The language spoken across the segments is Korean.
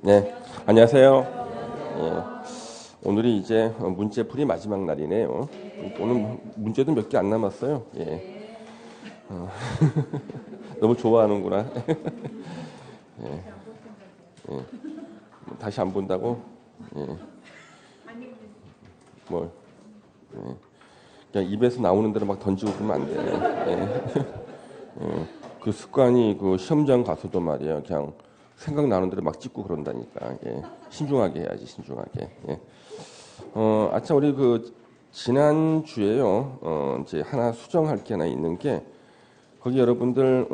네, 안녕하세요. 예, 오늘이 이제 문제풀이 마지막 날이네요. 오늘 문제도 몇 개 안 남았어요. 예, 너무 좋아하는구나. 다시 안 본다고? 예, 뭘? 그냥 입에서 나오는 대로 막 던지고 그러면 안 돼. 예, 그 습관이 그 시험장 가서도 말이야. 그냥 생각나는 대로 막 찍고 그런다니까. 예, 신중하게 해야지, 신중하게. 예. 아참 우리 그 지난 주에요. 이제 하나 수정할 게 하나 있는 게 거기 여러분들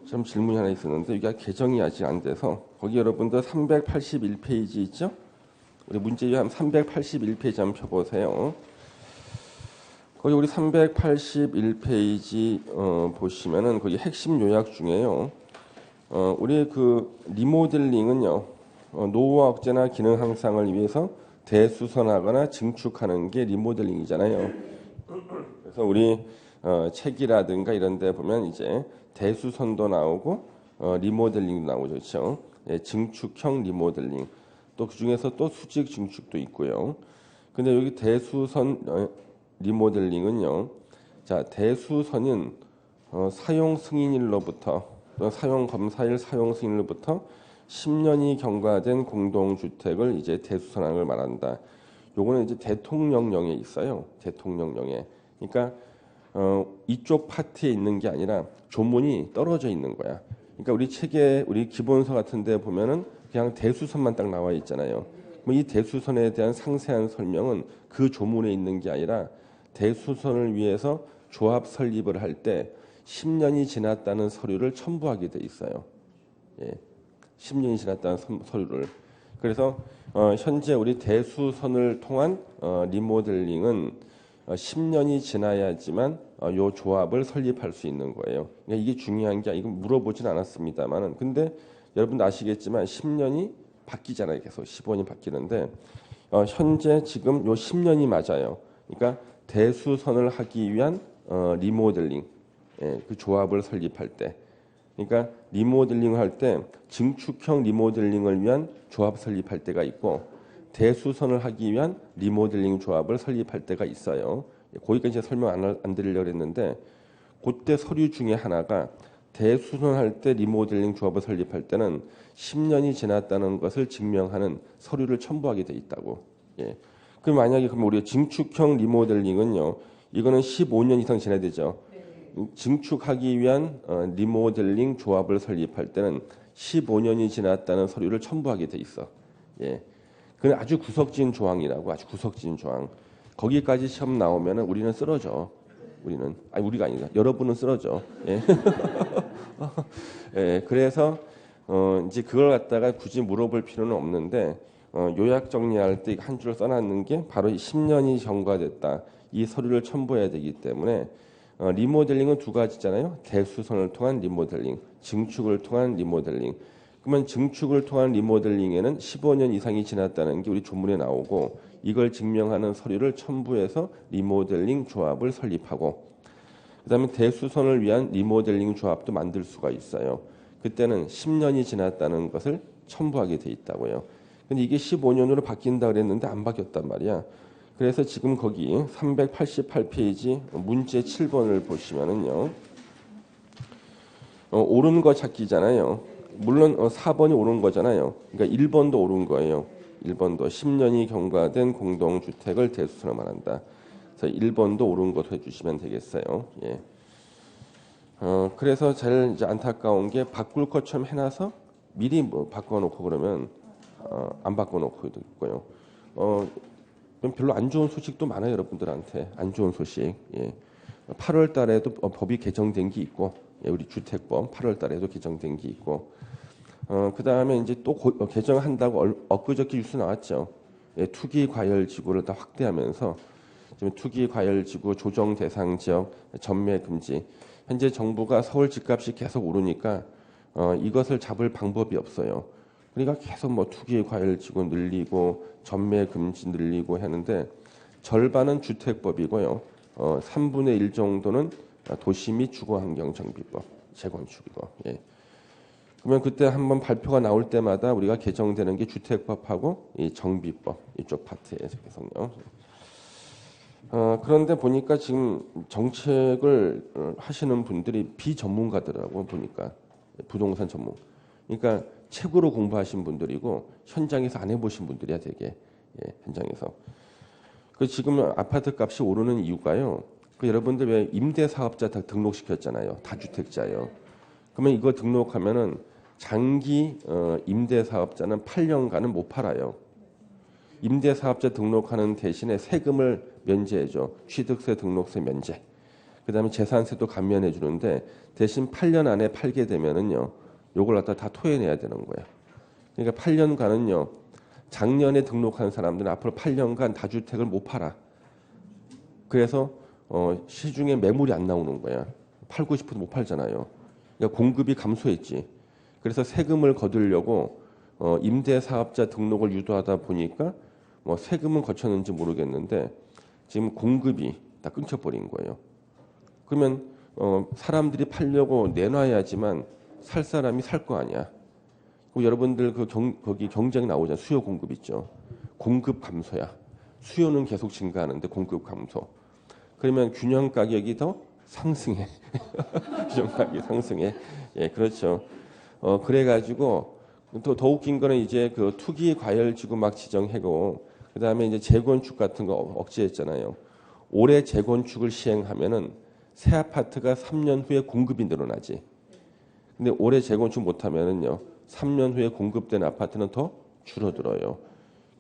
좀 질문이 하나 있었는데 이게 개정이 아직 안 돼서 거기 여러분들 381페이지 있죠? 우리 문제위함 381페이지 한번 펴보세요. 거기 우리 381페이지 보시면은 거기 핵심 요약 중에요. 우리 그 리모델링은요. 노후화 억제나 기능 향상을 위해서 대수선하거나 증축하는 게 리모델링이잖아요. 그래서 우리 책이라든가 이런 데 보면 이제 대수선도 나오고 리모델링도 나오죠. 그렇죠? 예, 증축형 리모델링. 또 그중에서 또 수직 증축도 있고요. 근데 여기 대수선 리모델링은요. 자, 대수선은 사용 승인일로부터 또 사용 검사일 사용 승인일로부터 10년이 경과된 공동주택을 이제 대수선하는 걸 말한다. 요거는 이제 대통령령에 있어요. 대통령령에. 그러니까 이쪽 파트에 있는 게 아니라 조문이 떨어져 있는 거야. 그러니까 우리 책에 우리 기본서 같은 데 보면은 그냥 대수선만 딱 나와 있잖아요. 뭐 이 대수선에 대한 상세한 설명은 그 조문에 있는 게 아니라 대수선을 위해서 조합 설립을 할 때 10년이 지났다는 서류를 첨부하게 돼 있어요. 예. 10년이 지났다는 서류를. 그래서 현재 우리 대수선을 통한 리모델링은 10년이 지나야지만 요 조합을 설립할 수 있는 거예요. 그러니까 이게 중요한 게 이거 물어보진 않았습니다만은 근데 여러분도 아시겠지만 10년이 바뀌잖아요. 계속 15년이 바뀌는데 현재 지금 요 10년이 맞아요. 그러니까 대수선을 하기 위한 리모델링, 예, 그 조합을 설립할 때, 그러니까 리모델링을 할 때 증축형 리모델링을 위한 조합 설립할 때가 있고 대수선을 하기 위한 리모델링 조합을 설립할 때가 있어요. 거기까지 설명 안 드리려고 했는데 그때 서류 중에 하나가 대수선 할 때 리모델링 조합을 설립할 때는 10년이 지났다는 것을 증명하는 서류를 첨부하게 돼 있다고. 예. 그럼 만약에 그럼 우리가 증축형 리모델링은요. 이거는 15년 이상 지나야 되죠. 증축하기 위한 리모델링 조합을 설립할 때는 15년이 지났다는 서류를 첨부하게 돼 있어. 예. 그건 아주 구석진 조항이라고 아주 구석진 조항. 거기까지 시험 나오면은 우리는 쓰러져. 우리는 아니 우리가 아니다. 여러분은 쓰러져. 예. 예. 그래서 이제 그걸 갖다가 굳이 물어볼 필요는 없는데 요약 정리할 때 한 줄 써놨는 게 바로 10년이 경과됐다. 이 서류를 첨부해야 되기 때문에 리모델링은 두 가지잖아요. 대수선을 통한 리모델링, 증축을 통한 리모델링. 그러면 증축을 통한 리모델링에는 15년 이상이 지났다는 게 우리 조문에 나오고 이걸 증명하는 서류를 첨부해서 리모델링 조합을 설립하고 그다음에 대수선을 위한 리모델링 조합도 만들 수가 있어요. 그때는 10년이 지났다는 것을 첨부하게 돼 있다고요. 근데 이게 15년으로 바뀐다 그랬는데 안 바뀌었단 말이야. 그래서 지금 거기 388페이지 문제 7번을 보시면은요. 옳은 거 찾기잖아요. 물론 4번이 옳은 거잖아요. 그러니까 1번도 옳은 거예요. 1번도 10년이 경과된 공동주택을 대수선을 말한다. 그래서 1번도 옳은 것도 해주시면 되겠어요. 예. 그래서 제일 이제 안타까운 게 바꿀 것처럼 해놔서 미리 뭐 바꿔놓고 그러면 안 바꿔놓고 있고요. 별로 안 좋은 소식도 많아요, 여러분들한테. 안 좋은 소식. 예. 8월 달에도 법이 개정된 게 있고, 예, 우리 주택법 8월 달에도 개정된 게 있고, 그 다음에 이제 또 개정한다고 엊그저께 뉴스 나왔죠. 예, 투기 과열 지구를 다 확대하면서 지금 투기 과열 지구 조정 대상 지역 전매 금지. 현재 정부가 서울 집값이 계속 오르니까 이것을 잡을 방법이 없어요. 그러니까 계속 뭐 투기 과열 지구 늘리고 전매 금지 늘리고 하는데 절반은 주택법이고요. 3분의 1 정도는 도시 및 주거환경정비법 재건축이고. 예. 그러면 그때 한번 발표가 나올 때마다 우리가 개정되는 게 주택법하고 이 정비법 이쪽 파트에서요. 그런데 보니까 지금 정책을 하시는 분들이 비전문가더라고 보니까 부동산 전문. 그러니까 책으로 공부하신 분들이고 현장에서 안 해보신 분들이야 되게 현장에서. 그 지금 아파트 값이 오르는 이유가요. 그 여러분들 왜 임대사업자 다 등록시켰잖아요. 다주택자요. 그러면 이거 등록하면은 장기 임대사업자는 8년간은 못 팔아요. 임대사업자 등록하는 대신에 세금을 면제해줘. 취득세, 등록세 면제. 그다음에 재산세도 감면해 주는데 대신 8년 안에 팔게 되면은요. 요걸 갖다 다 토해내야 되는 거야. 그러니까 8년간은요. 작년에 등록한 사람들은 앞으로 8년간 다주택을 못 팔아. 그래서 시중에 매물이 안 나오는 거야. 팔고 싶어도 못 팔잖아요. 그러니까 공급이 감소했지. 그래서 세금을 거두려고 임대사업자 등록을 유도하다 보니까 뭐 세금은 거쳤는지 모르겠는데 지금 공급이 다 끊겨버린 거예요. 그러면 사람들이 팔려고 내놔야지만 살 사람이 살 거 아니야. 여러분들 거기 경쟁 나오잖아. 수요 공급 있죠. 공급 감소야. 수요는 계속 증가하는데 공급 감소. 그러면 균형 가격이 더 상승해. 균형 가격이 상승해. 예, 그렇죠. 그래가지고 또 더 웃긴 거는 이제 그 투기 과열지구 막 지정하고 그다음에 이제 재건축 같은 거 억제했잖아요. 올해 재건축을 시행하면은 새 아파트가 3년 후에 공급이 늘어나지. 근데 올해 재건축 못하면은요, 3년 후에 공급된 아파트는 더 줄어들어요.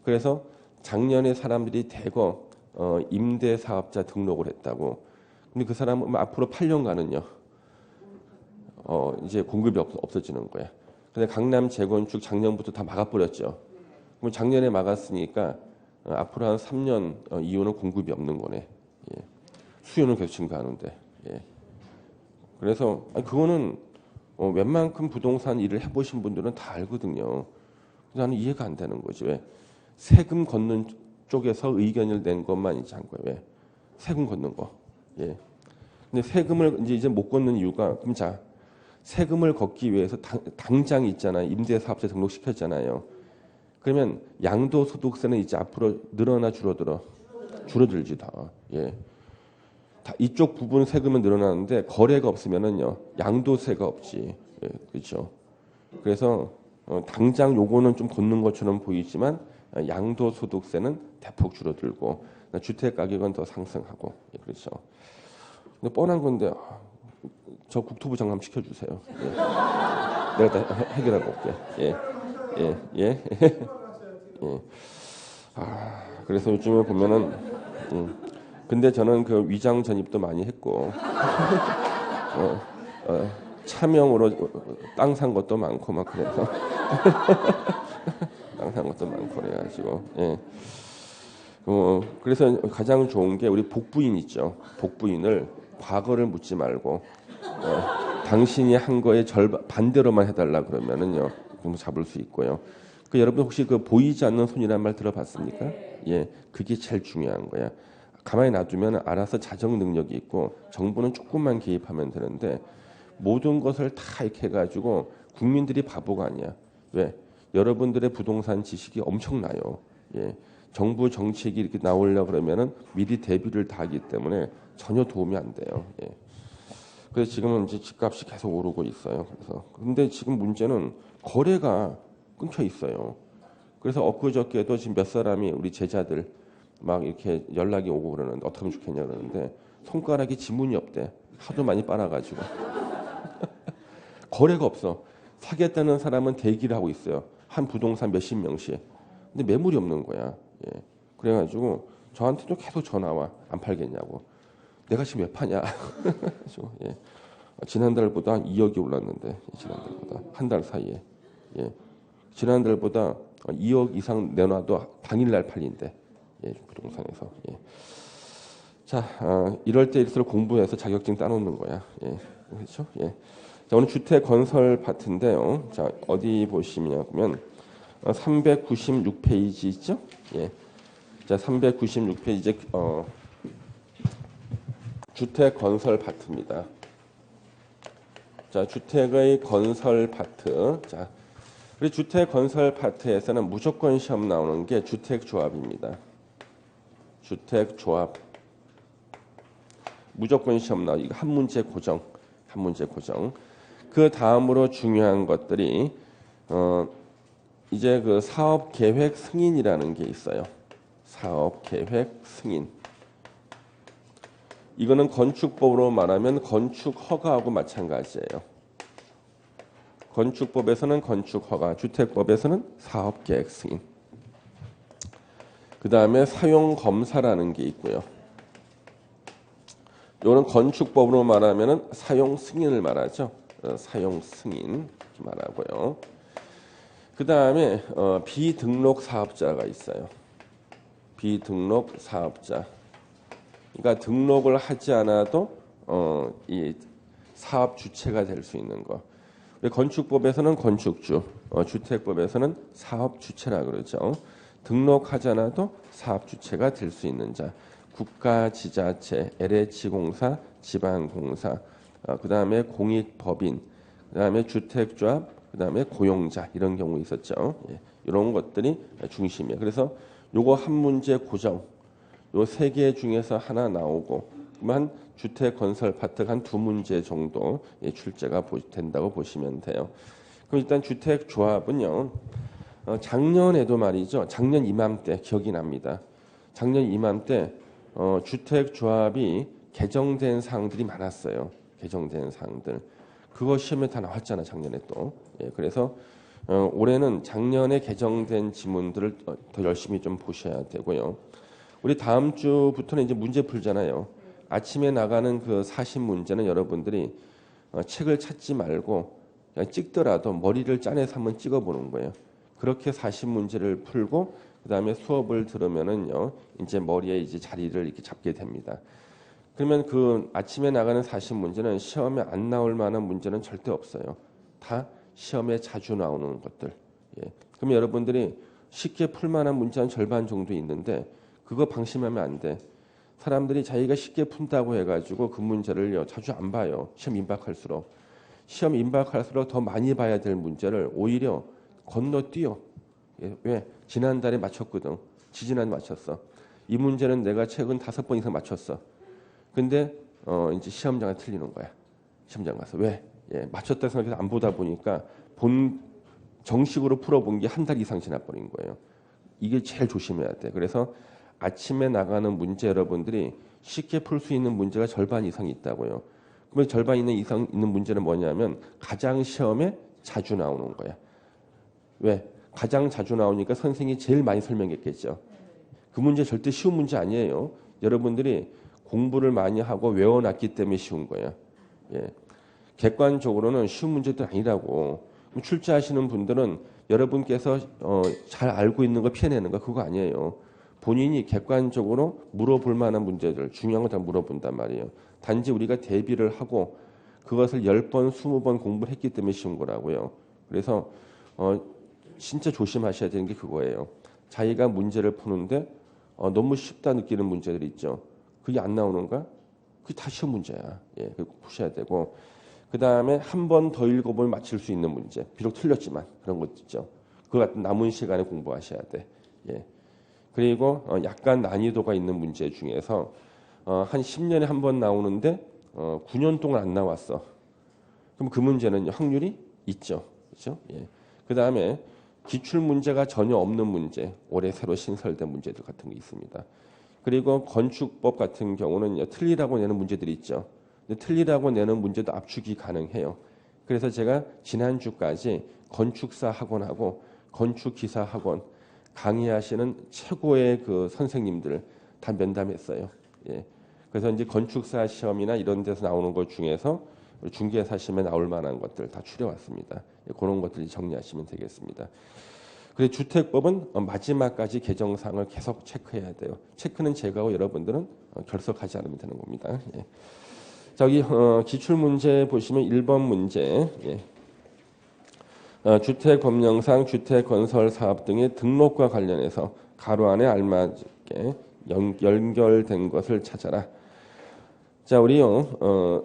그래서 작년에 사람들이 대거 임대사업자 등록을 했다고. 근데 그 사람은 앞으로 8년간은요, 이제 공급이 없어지는 거야. 근데 강남 재건축 작년부터 다 막아버렸죠. 그럼 작년에 막았으니까 앞으로 한 3년 이후는 공급이 없는 거네. 예. 수요는 계속 증가하는데. 예. 그래서 그거는 웬만큼 부동산 일을 해보신 분들은 다 알거든요. 나는 이해가 안 되는 거지. 왜 세금 걷는 쪽에서 의견을 낸 것만 이제 한 거예요. 왜 세금 걷는 거. 예. 근데 세금을 이제 못 걷는 이유가 그럼 자 세금을 걷기 위해서 당장 있잖아요. 임대사업자 등록시켰잖아요. 그러면 양도소득세는 이제 앞으로 늘어나 줄어들지 다. 예. 다 이쪽 부분 세금은 늘어나는데 거래가 없으면은요 양도세가 없지. 예, 그렇죠. 그래서 당장 요거는 좀 걷는 것처럼 보이지만 양도소득세는 대폭 줄어들고 주택 가격은 더 상승하고 예, 그렇죠. 근데 뻔한 건데 저 국토부 장관 시켜주세요. 예. 내가 다 해결하고 올게. 예, 예, 예. 예. 그래서 요즘에 보면은, 근데 저는 그 위장 전입도 많이 했고, 차명으로 땅 산 것도 많고 막 그래서 땅 산 것도 많고 그래가지고, 예. 그래서 가장 좋은 게 우리 복부인 있죠. 복부인을 과거를 묻지 말고, 당신이 한 거에 반대로만 해달라 그러면은요, 좀 잡을 수 있고요. 여러분 혹시 그 보이지 않는 손이란 말 들어봤습니까? 예, 그게 제일 중요한 거야. 가만히 놔두면 알아서 자정 능력이 있고 정부는 조금만 개입하면 되는데 모든 것을 다 이렇게 해가지고 국민들이 바보가 아니야. 왜? 여러분들의 부동산 지식이 엄청나요. 예, 정부 정책이 이렇게 나오려 그러면은 미리 대비를 다 하기 때문에 전혀 도움이 안 돼요. 예. 그래서 지금은 이제 집값이 계속 오르고 있어요. 그래서 근데 지금 문제는 거래가 끊겨 있어요. 그래서 엊그저께도 지금 몇 사람이 우리 제자들 막 이렇게 연락이 오고 그러는데 어떻게 하면 좋겠냐 그러는데 손가락에 지문이 없대. 하도 많이 빨아가지고 거래가 없어. 사겠다는 사람은 대기를 하고 있어요. 한 부동산 몇십 명씩. 근데 매물이 없는 거야. 예. 그래가지고 저한테도 계속 전화 와. 안 팔겠냐고. 내가 지금 왜 파냐. 예. 지난달보다 2억이 올랐는데 지난달보다 한 달 사이에. 예. 지난달보다 2억 이상 내놔도 당일날 팔린대. 예, 부동산에서. 예. 자, 이럴 때일수록 공부해서 자격증 따놓는 거야. 예, 그렇죠? 예. 자, 오늘 주택 건설 파트인데요. 자, 어디 보시면 396페이지 있죠? 예. 자, 396페이지 주택 건설 파트입니다. 자, 주택의 건설 파트. 자, 우리 주택 건설 파트에서는 무조건 시험 나오는 게 주택조합입니다. 주택조합. 무조건 시험 나오고, 이거 한 문제 고정. 한 문제 고정. 그 다음으로 중요한 것들이, 이제 그 사업 계획 승인이라는 게 있어요. 사업 계획 승인. 이거는 건축법으로 말하면 건축 허가하고 마찬가지예요. 건축법에서는 건축 허가, 주택법에서는 사업 계획 승인. 그 다음에 사용 검사라는 게 있고요. 이거는 건축법으로 말하면 사용 승인을 말하죠. 사용 승인 말하고요. 그 다음에 비등록 사업자가 있어요. 비등록 사업자. 그러니까 등록을 하지 않아도 이 사업 주체가 될 수 있는 거. 건축법에서는 건축주, 주택법에서는 사업 주체라 그러죠. 등록하지 않아도 사업 주체가 될 수 있는 자. 국가, 지자체, LH공사, 지방공사, 그 다음에 공익법인, 그 다음에 주택조합, 그 다음에 고용자 이런 경우 있었죠. 예, 이런 것들이 중심이에요. 그래서 요거 한 문제 고정, 요 세 개 중에서 하나 나오고, 그러면 주택 건설 파트가 한 두 문제 정도 출제가 된다고 보시면 돼요. 그럼 일단 주택 조합은요, 작년에도 말이죠, 작년 이맘때 기억이 납니다. 작년 이맘때 주택 조합이 개정된 사항들이 많았어요. 개정된 사항들. 그거 시험에 다 나왔잖아, 작년에 또. 예, 그래서 올해는 작년에 개정된 지문들을 더 열심히 좀 보셔야 되고요. 우리 다음 주부터는 이제 문제 풀잖아요. 아침에 나가는 그 사십 문제는 여러분들이 책을 찾지 말고 그냥 찍더라도 머리를 짜내서 한번 찍어보는 거예요. 그렇게 40문제를 풀고 그다음에 수업을 들으면은요, 이제 머리에 이제 자리를 이렇게 잡게 됩니다. 그러면 그 아침에 나가는 40문제는 시험에 안 나올 만한 문제는 절대 없어요. 다 시험에 자주 나오는 것들. 예. 그럼 여러분들이 쉽게 풀 만한 문제는 절반 정도 있는데 그거 방심하면 안 돼. 사람들이 자기가 쉽게 푼다고 해가지고 그 문제를요 자주 안 봐요. 시험 임박할수록. 시험 임박할수록 더 많이 봐야 될 문제를 오히려 건너뛰어. 예, 왜? 지난달에 맞췄거든. 지지난해 맞췄어. 이 문제는 내가 최근 5번 이상 맞췄어. 근데 이제 시험장에 틀리는 거야. 시험장 가서. 왜? 예, 맞췄다 생각해서 안 보다 보니까 정식으로 풀어본 게 한 달 이상 지나버린 거예요. 이게 제일 조심해야 돼. 그래서 아침에 나가는 문제 여러분들이 쉽게 풀 수 있는 문제가 절반 이상 있다고요. 그러면 절반 이상 있는 문제는 뭐냐면 가장 시험에 자주 나오는 거야. 왜? 가장 자주 나오니까 선생님이 제일 많이 설명했겠죠. 그 문제 절대 쉬운 문제 아니에요. 여러분들이 공부를 많이 하고 외워놨기 때문에 쉬운 거예요. 예. 객관적으로는 쉬운 문제도 아니라고. 출제하시는 분들은 여러분께서 잘 알고 있는 거 피해내는 거 그거 아니에요. 본인이 객관적으로 물어볼 만한 문제들, 중요한 거 다 물어본단 말이에요. 단지 우리가 대비를 하고 그것을 10번, 20번 공부를 했기 때문에 쉬운 거라고요. 그래서 진짜 조심하셔야 되는 게 그거예요. 자기가 문제를 푸는데 너무 쉽다 느끼는 문제들 있죠. 그게 안 나오는가? 그게 다 쉬운 문제야. 예, 그거 푸셔야 되고. 그 다음에 한 번 더 읽어보면 맞힐 수 있는 문제. 비록 틀렸지만 그런 것 있죠. 그 같은 남은 시간에 공부하셔야 돼. 예. 그리고 약간 난이도가 있는 문제 중에서 한 10년에 한 번 나오는데 9년 동안 안 나왔어. 그럼 그 문제는 확률이 있죠. 그렇죠? 예. 그 다음에 기출 문제가 전혀 없는 문제, 올해 새로 신설된 문제들 같은 게 있습니다. 그리고 건축법 같은 경우는 틀리라고 내는 문제들이 있죠. 근데 틀리라고 내는 문제도 압축이 가능해요. 그래서 제가 지난주까지 건축사 학원하고 건축기사 학원 강의하시는 최고의 그 선생님들 다 면담했어요. 예. 그래서 이제 건축사 시험이나 이런 데서 나오는 것 중에서 중개사 시험에 나올 만한 것들 다 추려왔습니다. 예, 그런 것들 정리하시면 되겠습니다. 그리고 주택법은 마지막까지 개정사항을 계속 체크해야 돼요. 체크는 제가 하고 여러분들은 결석하지 않으면 되는 겁니다. 예. 저기 기출문제 보시면 1번 문제. 예. 주택법령상 주택건설사업 등의 등록과 관련해서 가로 안에 알맞게 연결된 것을 찾아라. 자, 우리요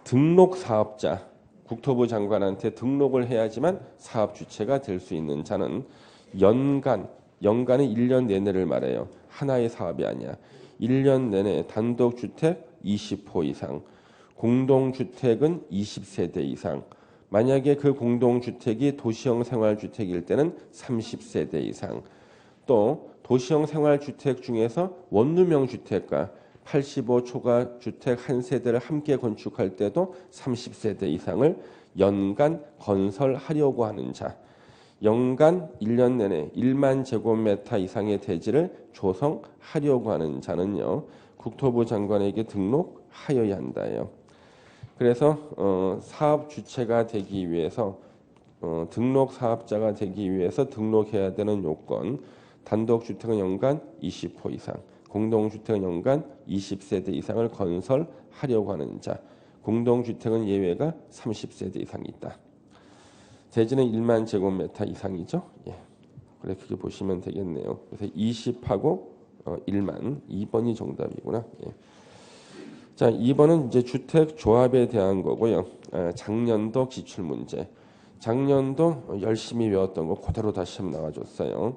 등록사업자 국토부 장관한테 등록을 해야지만 사업 주체가 될 수 있는 자는 연간은 1년 내내를 말해요. 하나의 사업이 아니야. 1년 내내 단독주택 20호 이상, 공동주택은 20세대 이상, 만약에 그 공동주택이 도시형 생활주택일 때는 30세대 이상, 또 도시형 생활주택 중에서 원룸형 주택과 85초가 주택 한 세대를 함께 건축할 때도 30세대 이상을 연간 건설하려고 하는 자, 연간 1년 내내 1만 제곱미터 이상의 대지를 조성하려고 하는 자는요, 국토부 장관에게 등록하여야 한다요. 그래서 사업 주체가 되기 위해서 등록 사업자가 되기 위해서 등록해야 되는 요건, 단독주택은 연간 20호 이상, 공동주택은 연간 20세대 이상을 건설하려고 하는 자, 공동주택은 예외가 30세대 이상이 있다. 대지는 1만 제곱미터 이상이죠. 예. 그래픽을 보시면 되겠네요. 그래서 20하고 1만, 2번이 정답이구나. 예. 자, 2번은 이제 주택 조합에 대한 거고요. 작년도 기출 문제. 작년도 열심히 외웠던 거 그대로 다시 한번 나와줬어요.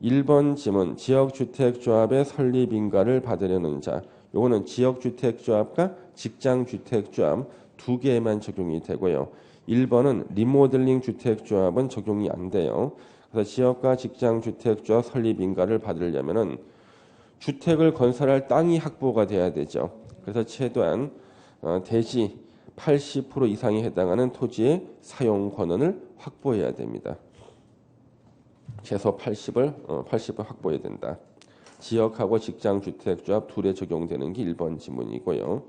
1번 지문, 지역주택조합의 설립인가를 받으려는 자. 요거는 지역주택조합과 직장주택조합 두 개에만 적용이 되고요. 1번은 리모델링 주택조합은 적용이 안 돼요. 그래서 지역과 직장주택조합 설립인가를 받으려면은 주택을 건설할 땅이 확보가 돼야 되죠. 그래서 최대한 대지 80% 이상에 해당하는 토지의 사용 권한을 확보해야 됩니다. 최소 80을 확보해야 된다. 지역하고 직장주택조합 둘에 적용되는 게 1번 지문이고요.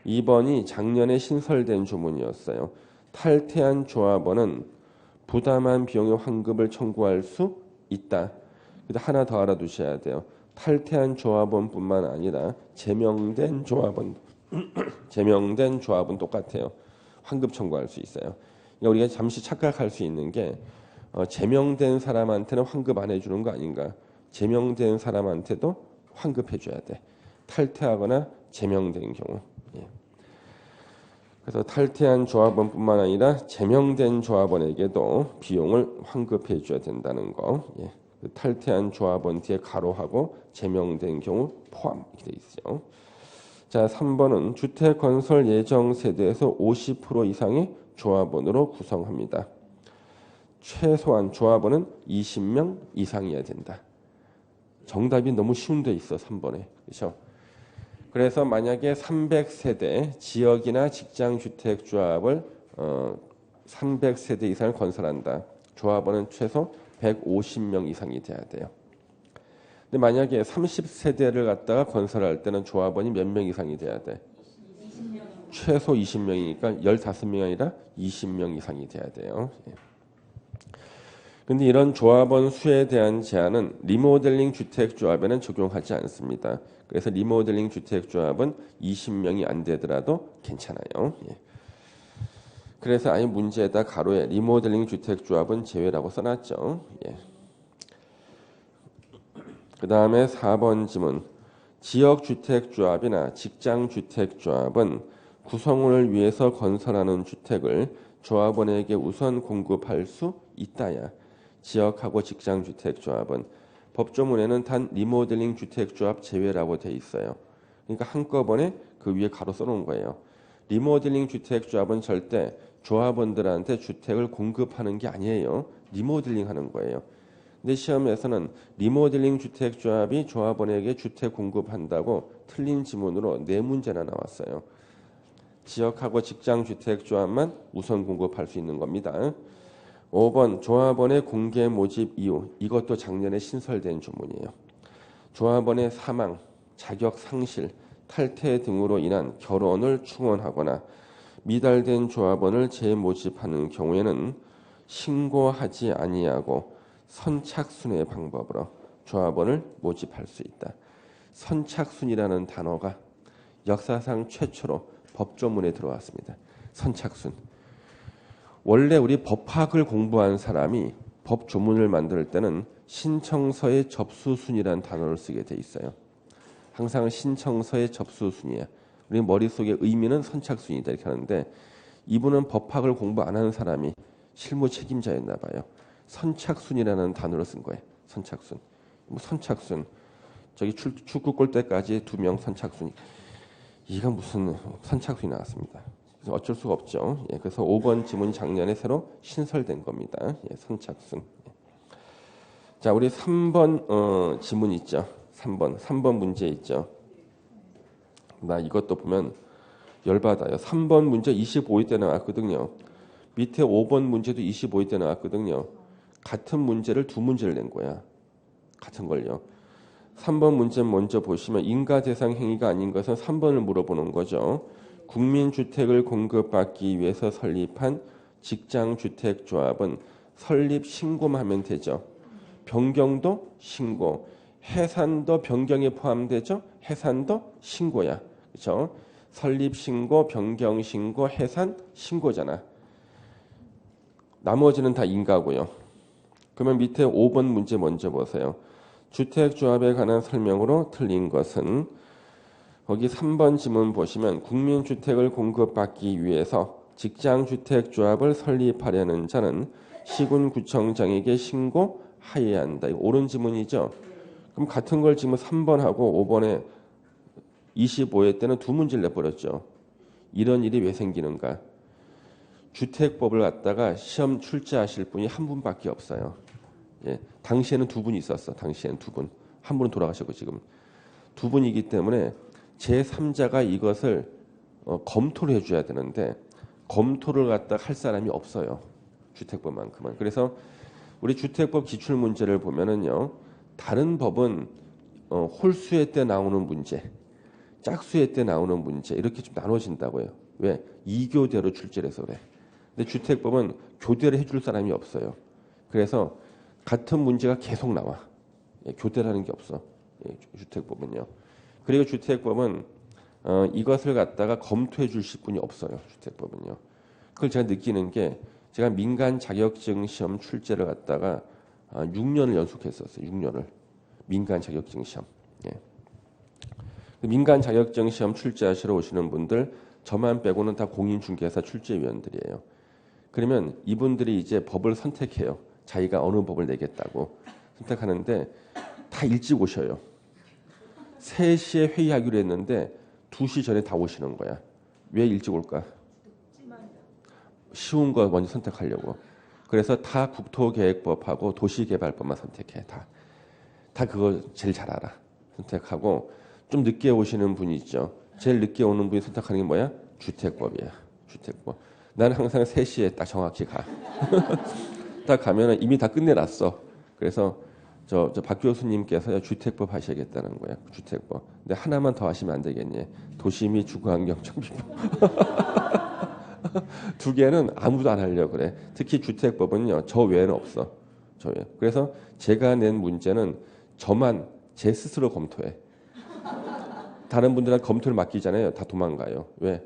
2번이 작년에 신설된 조문이었어요. 탈퇴한 조합원은 부담한 비용의 환급을 청구할 수 있다. 근데 하나 더 알아두셔야 돼요. 탈퇴한 조합원뿐만 아니라 제명된 조합원, 제명된 조합은 똑같아요. 환급 청구할 수 있어요. 그러니까 우리가 잠시 착각할 수 있는 게 제명된 사람한테는 환급 안 해주는 거 아닌가? 제명된 사람한테도 환급해줘야 돼. 탈퇴하거나 제명된 경우. 예. 그래서 탈퇴한 조합원뿐만 아니라 제명된 조합원에게도 비용을 환급해줘야 된다는 거. 예. 탈퇴한 조합원 뒤에 가로하고 제명된 경우 포함 이렇게 돼 있어요. 자, 3번은 주택 건설 예정 세대에서 50% 이상의 조합원으로 구성합니다. 최소한 조합원은 20명 이상이어야 된다. 정답이 너무 쉬운 데 있어, 3번에. 그렇죠? 그래서 만약에 300세대 지역이나 직장주택조합을 300세대 이상을 건설한다. 조합원은 최소 150명 이상이 돼야 돼요. 근데 만약에 30세대를 갖다가 건설할 때는 조합원이 몇 명 이상이 돼야 돼? 20명. 최소 20명이니까 15명이 아니라 20명 이상이 돼야 돼요. 근데 이런 조합원 수에 대한 제한은 리모델링 주택조합에는 적용하지 않습니다. 그래서 리모델링 주택조합은 20명이 안 되더라도 괜찮아요. 예. 그래서 아예 문제에다 가로에 리모델링 주택조합은 제외라고 써놨죠. 예. 그 다음에 4번 지문. 지역주택조합이나 직장주택조합은 구성원을 위해서 건설하는 주택을 조합원에게 우선 공급할 수 있다야. 지역하고 직장주택조합은 법조문에는 단 리모델링 주택조합 제외라고 돼 있어요. 그러니까 한꺼번에 그 위에 가로 써놓은 거예요. 리모델링 주택조합은 절대 조합원들한테 주택을 공급하는 게 아니에요. 리모델링 하는 거예요. 근데 시험에서는 리모델링 주택조합이 조합원에게 주택 공급한다고 틀린 지문으로 4문제나 나왔어요. 지역하고 직장주택조합만 우선 공급할 수 있는 겁니다. 5번 조합원의 공개 모집 이유. 이것도 작년에 신설된 조문이에요. 조합원의 사망, 자격 상실, 탈퇴 등으로 인한 결혼을 충원하거나 미달된 조합원을 재모집하는 경우에는 신고하지 아니하고 선착순의 방법으로 조합원을 모집할 수 있다. 선착순이라는 단어가 역사상 최초로 법조문에 들어왔습니다. 선착순. 원래 우리 법학을 공부한 사람이 법조문을 만들 때는 신청서의 접수순이라는 단어를 쓰게 돼 있어요. 항상 신청서의 접수순이야. 우리 머릿속에 의미는 선착순이다 이렇게 하는데 이분은 법학을 공부 안 하는 사람이 실무 책임자였나 봐요. 선착순이라는 단어를 쓴 거예요. 선착순. 뭐 선착순. 저기 축구 골대까지 2명 선착순. 이건 무슨 선착순이 나왔습니다. 그래서 어쩔 수가 없죠. 예, 그래서 5번 지문이 작년에 새로 신설된 겁니다. 예, 선착순. 예. 자, 우리 3번 지문 있죠. 3번 문제 있죠. 나 이것도 보면 열받아요. 3번 문제 25일 때 나왔거든요. 밑에 5번 문제도 25일 때 나왔거든요. 같은 문제를 두 문제를 낸 거야. 같은 걸요. 3번 문제 먼저 보시면 인가 대상 행위가 아닌 것은 3번을 물어보는 거죠. 국민주택을 공급받기 위해서 설립한 직장주택조합은 설립 신고만 하면 되죠. 변경도 신고, 해산도 변경에 포함되죠. 해산도 신고야. 그렇죠? 설립 신고, 변경 신고, 해산 신고잖아. 나머지는 다 인가고요. 그러면 밑에 5번 문제 먼저 보세요. 주택조합에 관한 설명으로 틀린 것은 거기 3번 지문 보시면 국민주택을 공급받기 위해서 직장주택조합을 설립하려는 자는 시군구청장에게 신고하여야 한다. 이거 옳은 지문이죠. 그럼 같은 걸 지금 3번하고 5번에 25회 때는 두 문제를 내버렸죠. 이런 일이 왜 생기는가? 주택법을 갖다가 시험 출제하실 분이 한 분밖에 없어요. 예, 당시에는 두 분이 있었어. 당시에는 두 분. 한 분은 돌아가셨고 지금 두 분이기 때문에 제3자가 이것을 검토를 해줘야 되는데 검토를 갖다 할 사람이 없어요. 주택법만큼은. 그래서 우리 주택법 기출 문제를 보면은요. 다른 법은 홀수의 때 나오는 문제, 짝수의 때 나오는 문제 이렇게 좀 나눠진다고요. 왜? 2교대로 출제를 해서 그래. 근데 주택법은 교대를 해줄 사람이 없어요. 그래서 같은 문제가 계속 나와. 예, 교대라는 게 없어. 예, 주택법은요. 그리고 주택법은 이것을 갖다가 검토해 주실 분이 없어요. 주택법은요. 그걸 제가 느끼는 게 제가 민간 자격증 시험 출제를 갖다가 6년을 연속했었어요. 6년을. 민간 자격증 시험. 예. 민간 자격증 시험 출제하시러 오시는 분들 저만 빼고는 다 공인중개사 출제위원들이에요. 그러면 이분들이 이제 법을 선택해요. 자기가 어느 법을 내겠다고 선택하는데 다 일찍 오셔요. 3시에 회의하기로 했는데 2시 전에 다 오시는 거야. 왜 일찍 올까? 쉬운 거 먼저 선택하려고. 그래서 다 국토계획법하고 도시개발법만 선택해. 다 그거 제일 잘 알아. 선택하고 좀 늦게 오시는 분이 있죠. 제일 늦게 오는 분이 선택하는 게 뭐야? 주택법이야. 주택법. 나는 항상 3시에 딱 정확히 가. 딱 가면은 이미 다 끝내놨어. 그래서 저 박 교수님께서 주택법 하셔야겠다는 거야. 주택법. 근데 하나만 더 하시면 안 되겠니? 도시 및 주거환경정비법. 두 개는 아무도 안 하려고 그래. 특히 주택법은요. 저 외에는 없어. 저 외에. 그래서 제가 낸 문제는 저만 제 스스로 검토해. 다른 분들한테 검토를 맡기잖아요. 다 도망가요. 왜?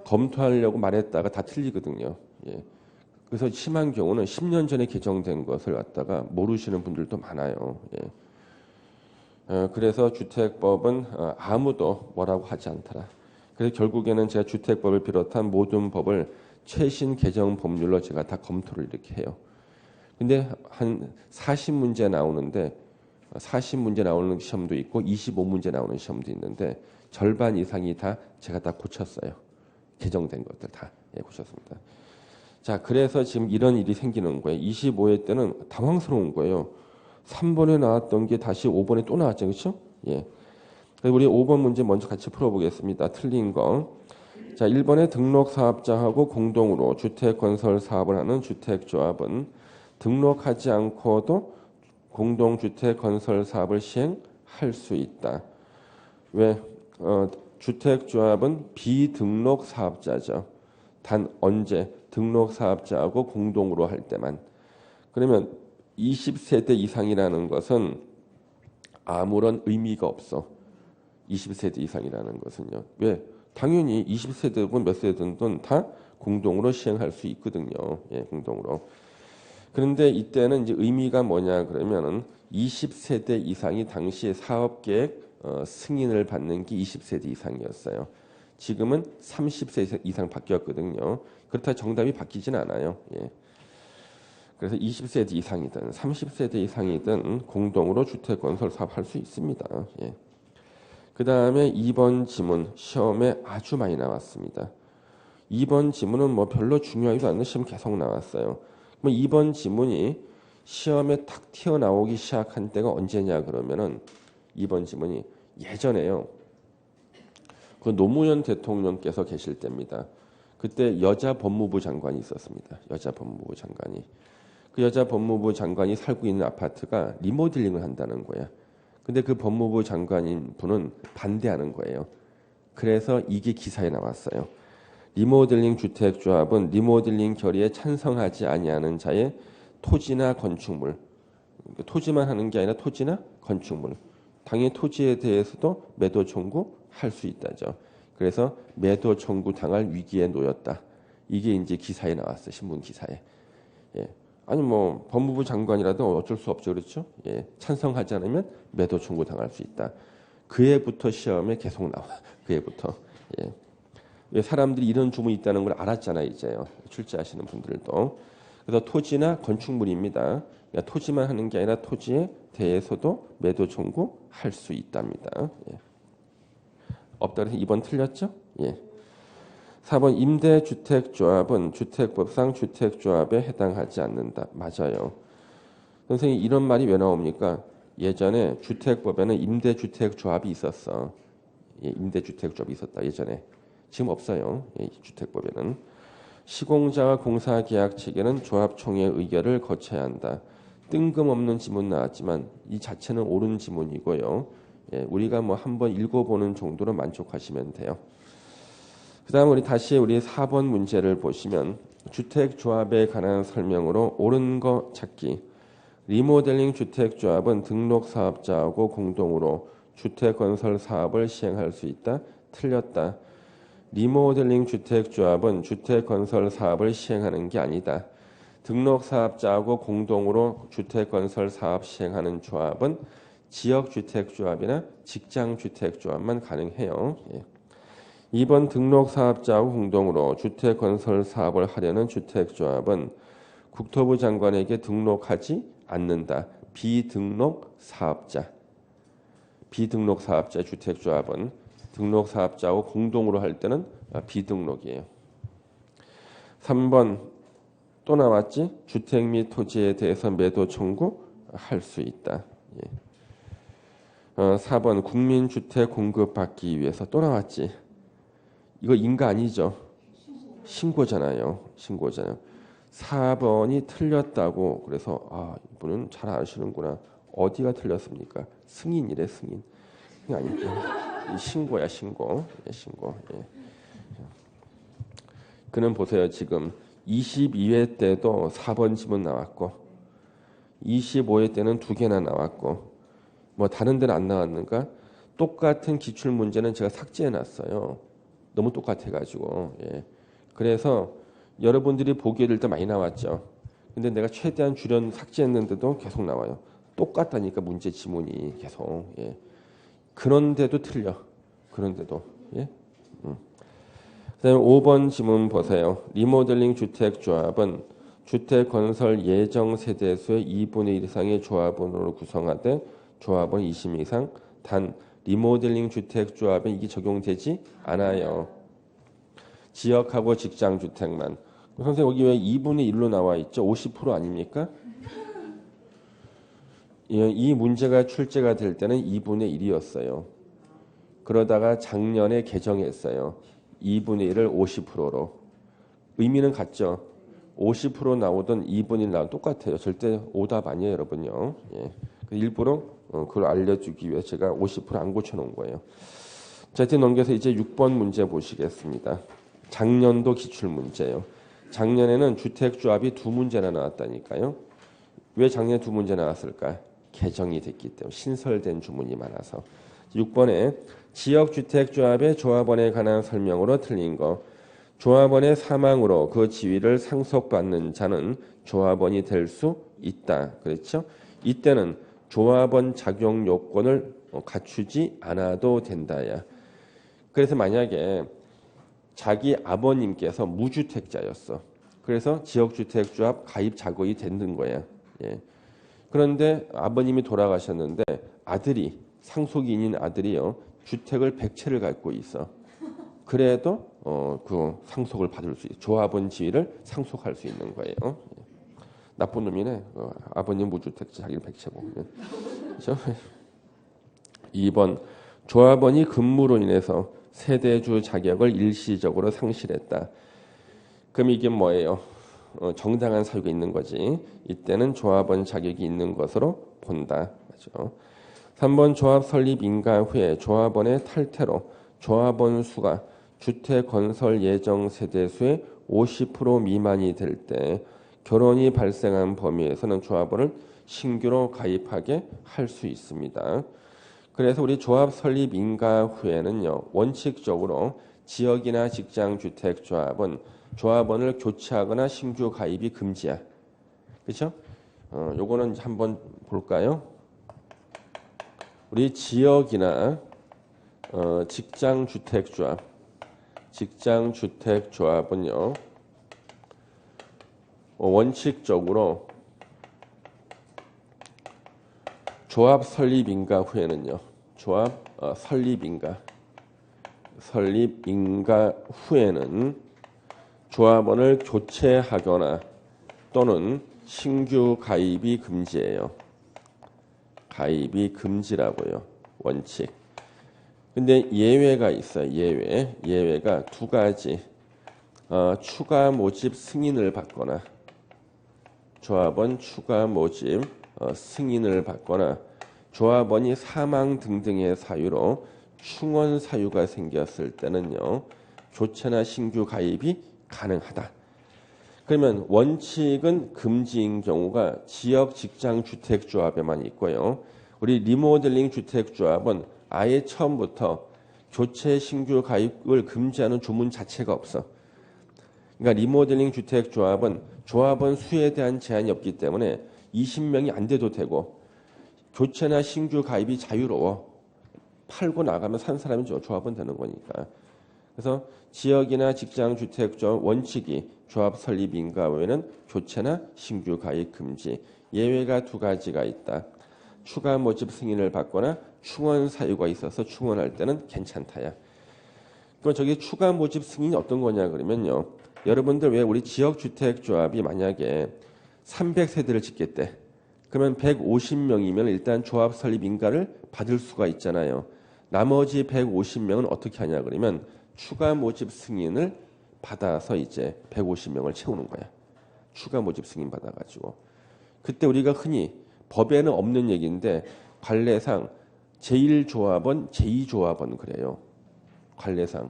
검토하려고 말했다가 다 틀리거든요. 예. 그래서 심한 경우는 10년 전에 개정된 것을 갖다가 모르시는 분들도 많아요. 예. 그래서 주택법은 아무도 뭐라고 하지 않더라. 그래서 결국에는 제가 주택법을 비롯한 모든 법을 최신 개정 법률로 제가 다 검토를 이렇게 해요. 근데 한 40문제 나오는데 40문제 나오는 시험도 있고 25문제 나오는 시험도 있는데 절반 이상이 다 제가 다 고쳤어요. 개정된 것들 다 고쳤습니다. 자, 그래서 지금 이런 일이 생기는 거예요. 25회 때는 당황스러운 거예요. 3번에 나왔던 게 다시 5번에 또 나왔죠. 그렇죠? 예. 우리 5번 문제 먼저 같이 풀어보겠습니다. 틀린 거. 자, 1번에 등록 사업자하고 공동으로 주택 건설 사업을 하는 주택조합은 등록하지 않고도 공동주택 건설 사업을 시행할 수 있다. 왜? 주택조합은 비등록 사업자죠. 단 언제? 등록 사업자하고 공동으로 할 때만. 그러면 20세대 이상이라는 것은 아무런 의미가 없어. 20세대 이상이라는 것은요. 왜? 당연히 20세대든 몇 세대든 다 공동으로 시행할 수 있거든요. 예, 공동으로. 그런데 이때는 이제 의미가 뭐냐 그러면은 20세대 이상이 당시에 사업계획 승인을 받는 게 20세대 이상이었어요. 지금은 30세 이상 바뀌었거든요. 그렇다고 정답이 바뀌진 않아요. 예. 그래서 20세대 이상이든 30세대 이상이든 공동으로 주택건설 사업할 수 있습니다. 예. 그 다음에 2번 지문 시험에 아주 많이 나왔습니다. 2번 지문은 뭐 별로 중요하지도 않는 시험 계속 나왔어요. 그럼 2번 지문이 시험에 탁 튀어나오기 시작한 때가 언제냐 그러면은 2번 지문이 예전에요. 그 노무현 대통령께서 계실 때입니다. 그때 여자 법무부 장관이 있었습니다. 여자 법무부 장관이. 그 여자 법무부 장관이 살고 있는 아파트가 리모델링을 한다는 거야. 근데 그 법무부 장관인 분은 반대하는 거예요. 그래서 이게 기사에 나왔어요. 리모델링 주택조합은 리모델링 결의에 찬성하지 아니하는 자의 토지나 건축물, 토지만 하는 게 아니라 토지나 건축물, 당연히 토지에 대해서도 매도 청구할 수 있다죠. 그래서 매도 청구 당할 위기에 놓였다. 이게 이제 기사에 나왔어요. 신문 기사에. 예. 아니 뭐 법무부 장관이라도 어쩔 수 없죠, 그렇죠? 예. 찬성하지 않으면 매도 청구 당할 수 있다. 그 해부터 시험에 계속 나와. 그 해부터. 예. 사람들이 이런 주문이 있다는 걸 알았잖아요, 이제요. 출제하시는 분들도. 그래서 토지나 건축물입니다. 그러니까 토지만 하는 게 아니라 토지에 대해서도 매도 청구할 수 있답니다. 예. 없다 그래서 2번 틀렸죠? 예. 4번 임대주택조합은 주택법상 주택조합에 해당하지 않는다. 맞아요. 선생님 이런 말이 왜 나옵니까? 예전에 주택법에는 임대주택조합이 있었어. 예, 임대주택조합이 있었다. 예전에. 지금 없어요. 예, 주택법에는. 시공자와 공사계약 체계는 조합총회 의결을 거쳐야 한다. 뜬금없는 지문 나왔지만 이 자체는 옳은 지문이고요. 예, 우리가 뭐 한번 읽어보는 정도로 만족하시면 돼요. 그 다음 우리 4번 문제를 보시면 주택조합에 관한 설명으로 옳은 거 찾기. 리모델링 주택조합은 등록사업자하고 공동으로 주택건설 사업을 시행할 수 있다. 틀렸다. 리모델링 주택조합은 주택건설 사업을 시행하는 게 아니다. 등록사업자하고 공동으로 주택건설 사업 시행하는 조합은 지역주택조합이나 직장주택조합만 가능해요. 예. 2번 등록사업자하고 공동으로 주택건설 사업을 하려는 주택조합은 국토부 장관에게 등록하지 않는다. 비등록사업자. 비등록사업자 주택조합은 등록사업자하고 공동으로 할 때는 비등록이에요. 3번 또 나왔지? 주택 및 토지에 대해서 매도 청구할 수 있다. 예. 4번 국민주택 공급받기 위해서 또 나왔지? 이거 인가 아니죠? 신고잖아요. 신고잖아요. 4번이 틀렸다고 그래서 아 이분은 잘 아시는구나. 어디가 틀렸습니까? 승인이래 승인. 아니고 신고야 신고. 예, 신고. 예. 그는 보세요. 지금 22회 때도 4번 지문 나왔고 25회 때는 2개나 나왔고 뭐 다른 데는 안 나왔는가? 똑같은 기출 문제는 제가 삭제해 놨어요. 너무 똑같아가지고. 예. 그래서 여러분들이 보기에 일단 많이 나왔죠. 근데 내가 최대한 줄여 삭제했는데도 계속 나와요. 똑같다니까 문제 지문이 계속. 예. 그런데도 틀려. 그런데도. 예. 그다음에 5번 지문 보세요. 리모델링 주택조합은 주택건설 예정 세대수의 2분의 1 이상의 조합원으로 구성하되 조합원 20명 이상 단 리모델링 주택조합에 이게 적용되지 않아요. 지역하고 직장주택만. 선생님 여기 왜 2분의 1로 나와 있죠? 50% 아닙니까? 이 문제가 출제가 될 때는 2분의 1이었어요. 그러다가 작년에 개정했어요. 2분의 1을 50%로. 의미는 같죠. 50% 나오던 2분의 1 나오던 똑같아요. 절대 오답 아니에요, 여러분요. 예. 일부러 그걸 알려주기 위해 제가 50%안 고쳐놓은 거예요. 자, 이제 넘겨서 이제 6번 문제 보시겠습니다. 작년도 기출 문제예요. 작년에는 주택조합이 2문제나 나왔다니까요. 왜 작년에 2문제 나왔을까? 개정이 됐기 때문에 신설된 주문이 많아서. 6번에 지역주택조합의 조합원에 관한 설명으로 틀린 거. 조합원의 사망으로 그 지위를 상속받는 자는 조합원이 될 수 있다. 그렇죠? 이때는 조합원 자격 요건을 갖추지 않아도 된다야. 그래서 만약에 자기 아버님께서 무주택자였어. 그래서 지역주택조합 가입 자격이 되는 거야. 예. 그런데 아버님이 돌아가셨는데 아들이 상속인인 아들이요 주택을 100채를 갖고 있어. 그래도 그 상속을 받을 수 있어. 조합원 지위를 상속할 수 있는 거예요. 예. 나쁜 놈이네. 아버님 무주택자 자기는 100채고. 그렇죠? 2번 조합원이 근무로 인해서 세대주 자격을 일시적으로 상실했다. 그럼 이게 뭐예요? 정당한 사유가 있는 거지. 이때는 조합원 자격이 있는 것으로 본다. 맞죠? 3번 조합 설립 인가 후에 조합원의 탈퇴로 조합원 수가 주택 건설 예정 세대 수의 50% 미만이 될 때 결혼이 발생한 범위에서는 조합원을 신규로 가입하게 할 수 있습니다. 그래서 우리 조합 설립 인가 후에는요 원칙적으로 지역이나 직장 주택 조합은 조합원을 교체하거나 신규 가입이 금지야. 그렇죠? 요거는 한번 볼까요? 우리 지역이나 직장 주택 조합은요 원칙적으로 조합 설립 인가 후에는요. 조합 설립 인가 후에는 조합원을 교체하거나 또는 신규 가입이 금지예요. 가입이 금지라고요. 원칙. 근데 예외가 있어요. 예외가 두 가지. 추가 모집 승인을 받거나 조합원 추가 모집 승인을 받거나 조합원이 사망 등등의 사유로 충원 사유가 생겼을 때는요. 교체나 신규 가입이 가능하다. 그러면 원칙은 금지인 경우가 지역 직장 주택 조합에만 있고요. 우리 리모델링 주택 조합은 아예 처음부터 교체 신규 가입을 금지하는 조문 자체가 없어. 그러니까 리모델링 주택 조합은 조합원 수에 대한 제한이 없기 때문에 20명이 안 돼도 되고 교체나 신규 가입이 자유로워. 팔고 나가면 산 사람이 조합원 되는 거니까. 그래서 지역이나 직장 주택 조합 원칙이 조합 설립 인가 외에는 교체나 신규 가입 금지. 예외가 두 가지가 있다. 추가 모집 승인을 받거나 충원 사유가 있어서 충원할 때는 괜찮다야. 그럼 저기 추가 모집 승인이 어떤 거냐 그러면요. 여러분들 왜 우리 지역 주택 조합이 만약에 300세대를 짓겠대. 그러면 150명이면 일단 조합 설립 인가를 받을 수가 있잖아요. 나머지 150명은 어떻게 하냐 그러면 추가 모집 승인을 받아서 이제 150명을 채우는 거야. 추가 모집 승인 받아가지고. 그때 우리가 흔히 법에는 없는 얘기인데 관례상 제1조합원, 제2조합원 그래요. 관례상.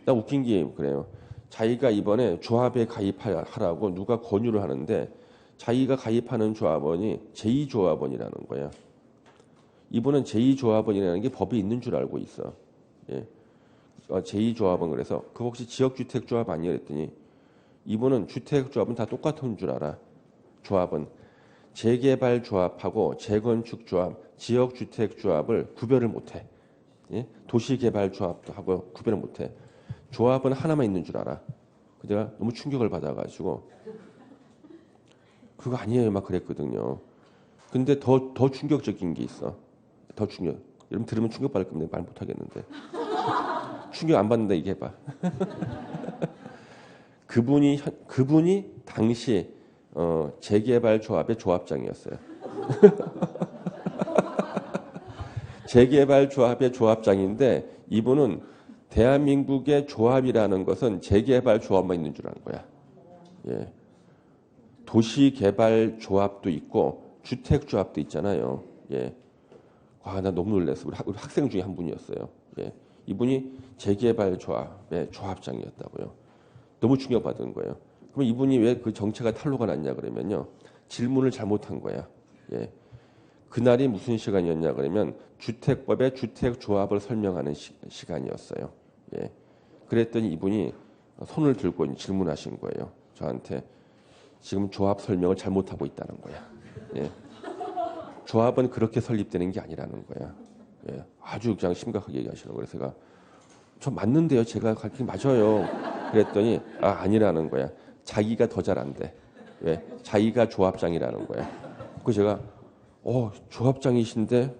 나 웃긴 게 그래요. 자기가 이번에 조합에 가입하라고 누가 권유를 하는데 자기가 가입하는 조합원이 제2조합원이라는 거야. 이분은 제2조합원이라는 게 법에 있는 줄 알고 있어. 예. 제2조합원 그래서 그 혹시 지역주택조합 아니에요? 그랬더니 이분은 주택조합은 다 똑같은 줄 알아. 조합은 재개발조합하고 재건축조합, 지역주택조합을 구별을 못해. 예? 도시개발조합도 하고 구별을 못해. 조합은 하나만 있는 줄 알아. 내가 너무 충격을 받아가지고 그거 아니에요 막 그랬거든요. 근데 더 충격적인 게 있어. 더 충격. 여러분 들으면 충격받을 겁니다. 말 못하겠는데. 충격 안 받는다 얘기해봐. 그분이 당시 재개발 조합의 조합장이었어요. 재개발 조합의 조합장인데 이분은 대한민국의 조합이라는 것은 재개발 조합만 있는 줄 아는 거야. 예. 도시개발 조합도 있고 주택 조합도 있잖아요. 예. 와, 나 너무 놀랐어. 우리 학생 중에 한 분이었어요. 예. 이분이 재개발 조합의 조합장이었다고요. 너무 충격받은 거예요. 그럼 이분이 왜 그 정체가 탄로가 났냐 그러면요. 질문을 잘못한 거야. 예. 그날이 무슨 시간이었냐 그러면 주택법의 주택조합을 설명하는 시간이었어요. 예. 그랬더니 이분이 손을 들고 질문하신 거예요. 저한테 지금 조합 설명을 잘못하고 있다는 거야. 예. 조합은 그렇게 설립되는 게 아니라는 거야. 예. 아주 그냥 심각하게 얘기하시는 거예요. 그래서 제가 저 맞는데요. 제가 가르친 게 맞아요. 그랬더니 아니라는 거야. 자기가 더 잘한대. 왜? 자기가 조합장이라는 거야. 그래서 제가 조합장이신데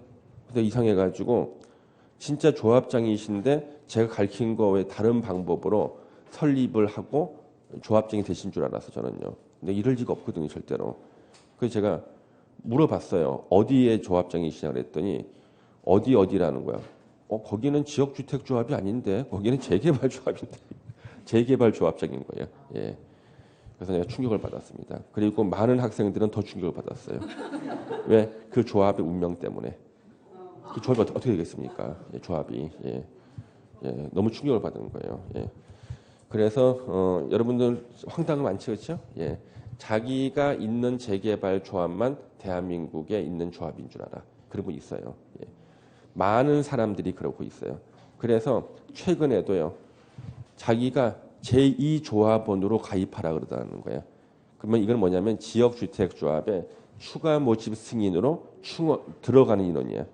근데 이상해가지고 진짜 조합장이신데 제가 가르친 거 외에 다른 방법으로 설립을 하고 조합장이 되신 줄 알았어 저는요. 근데 이럴 리가 없거든요 절대로. 그래서 제가 물어봤어요. 어디에 조합장이시냐 그랬더니 어디라는 거야. 거기는 지역주택조합이 아닌데 거기는 재개발조합인데 재개발조합장인 거예요. 예. 그래서 내가 충격을 받았습니다. 그리고 많은 학생들은 더 충격을 받았어요. 왜? 그 조합의 운명 때문에. 그 조합이 어떻게 되겠습니까? 예, 조합이. 예. 예, 너무 충격을 받은 거예요. 예. 그래서 여러분들 황당은 많지 그렇죠? 예. 자기가 있는 재개발 조합만 대한민국에 있는 조합인 줄 알아. 그러고 있어요. 예. 많은 사람들이 그러고 있어요. 그래서 최근에도요. 자기가 제2조합원으로 가입하라 그러다는 거예요. 그러면 이건 뭐냐면 지역주택조합에 추가 모집 승인으로 들어가는 인원이야.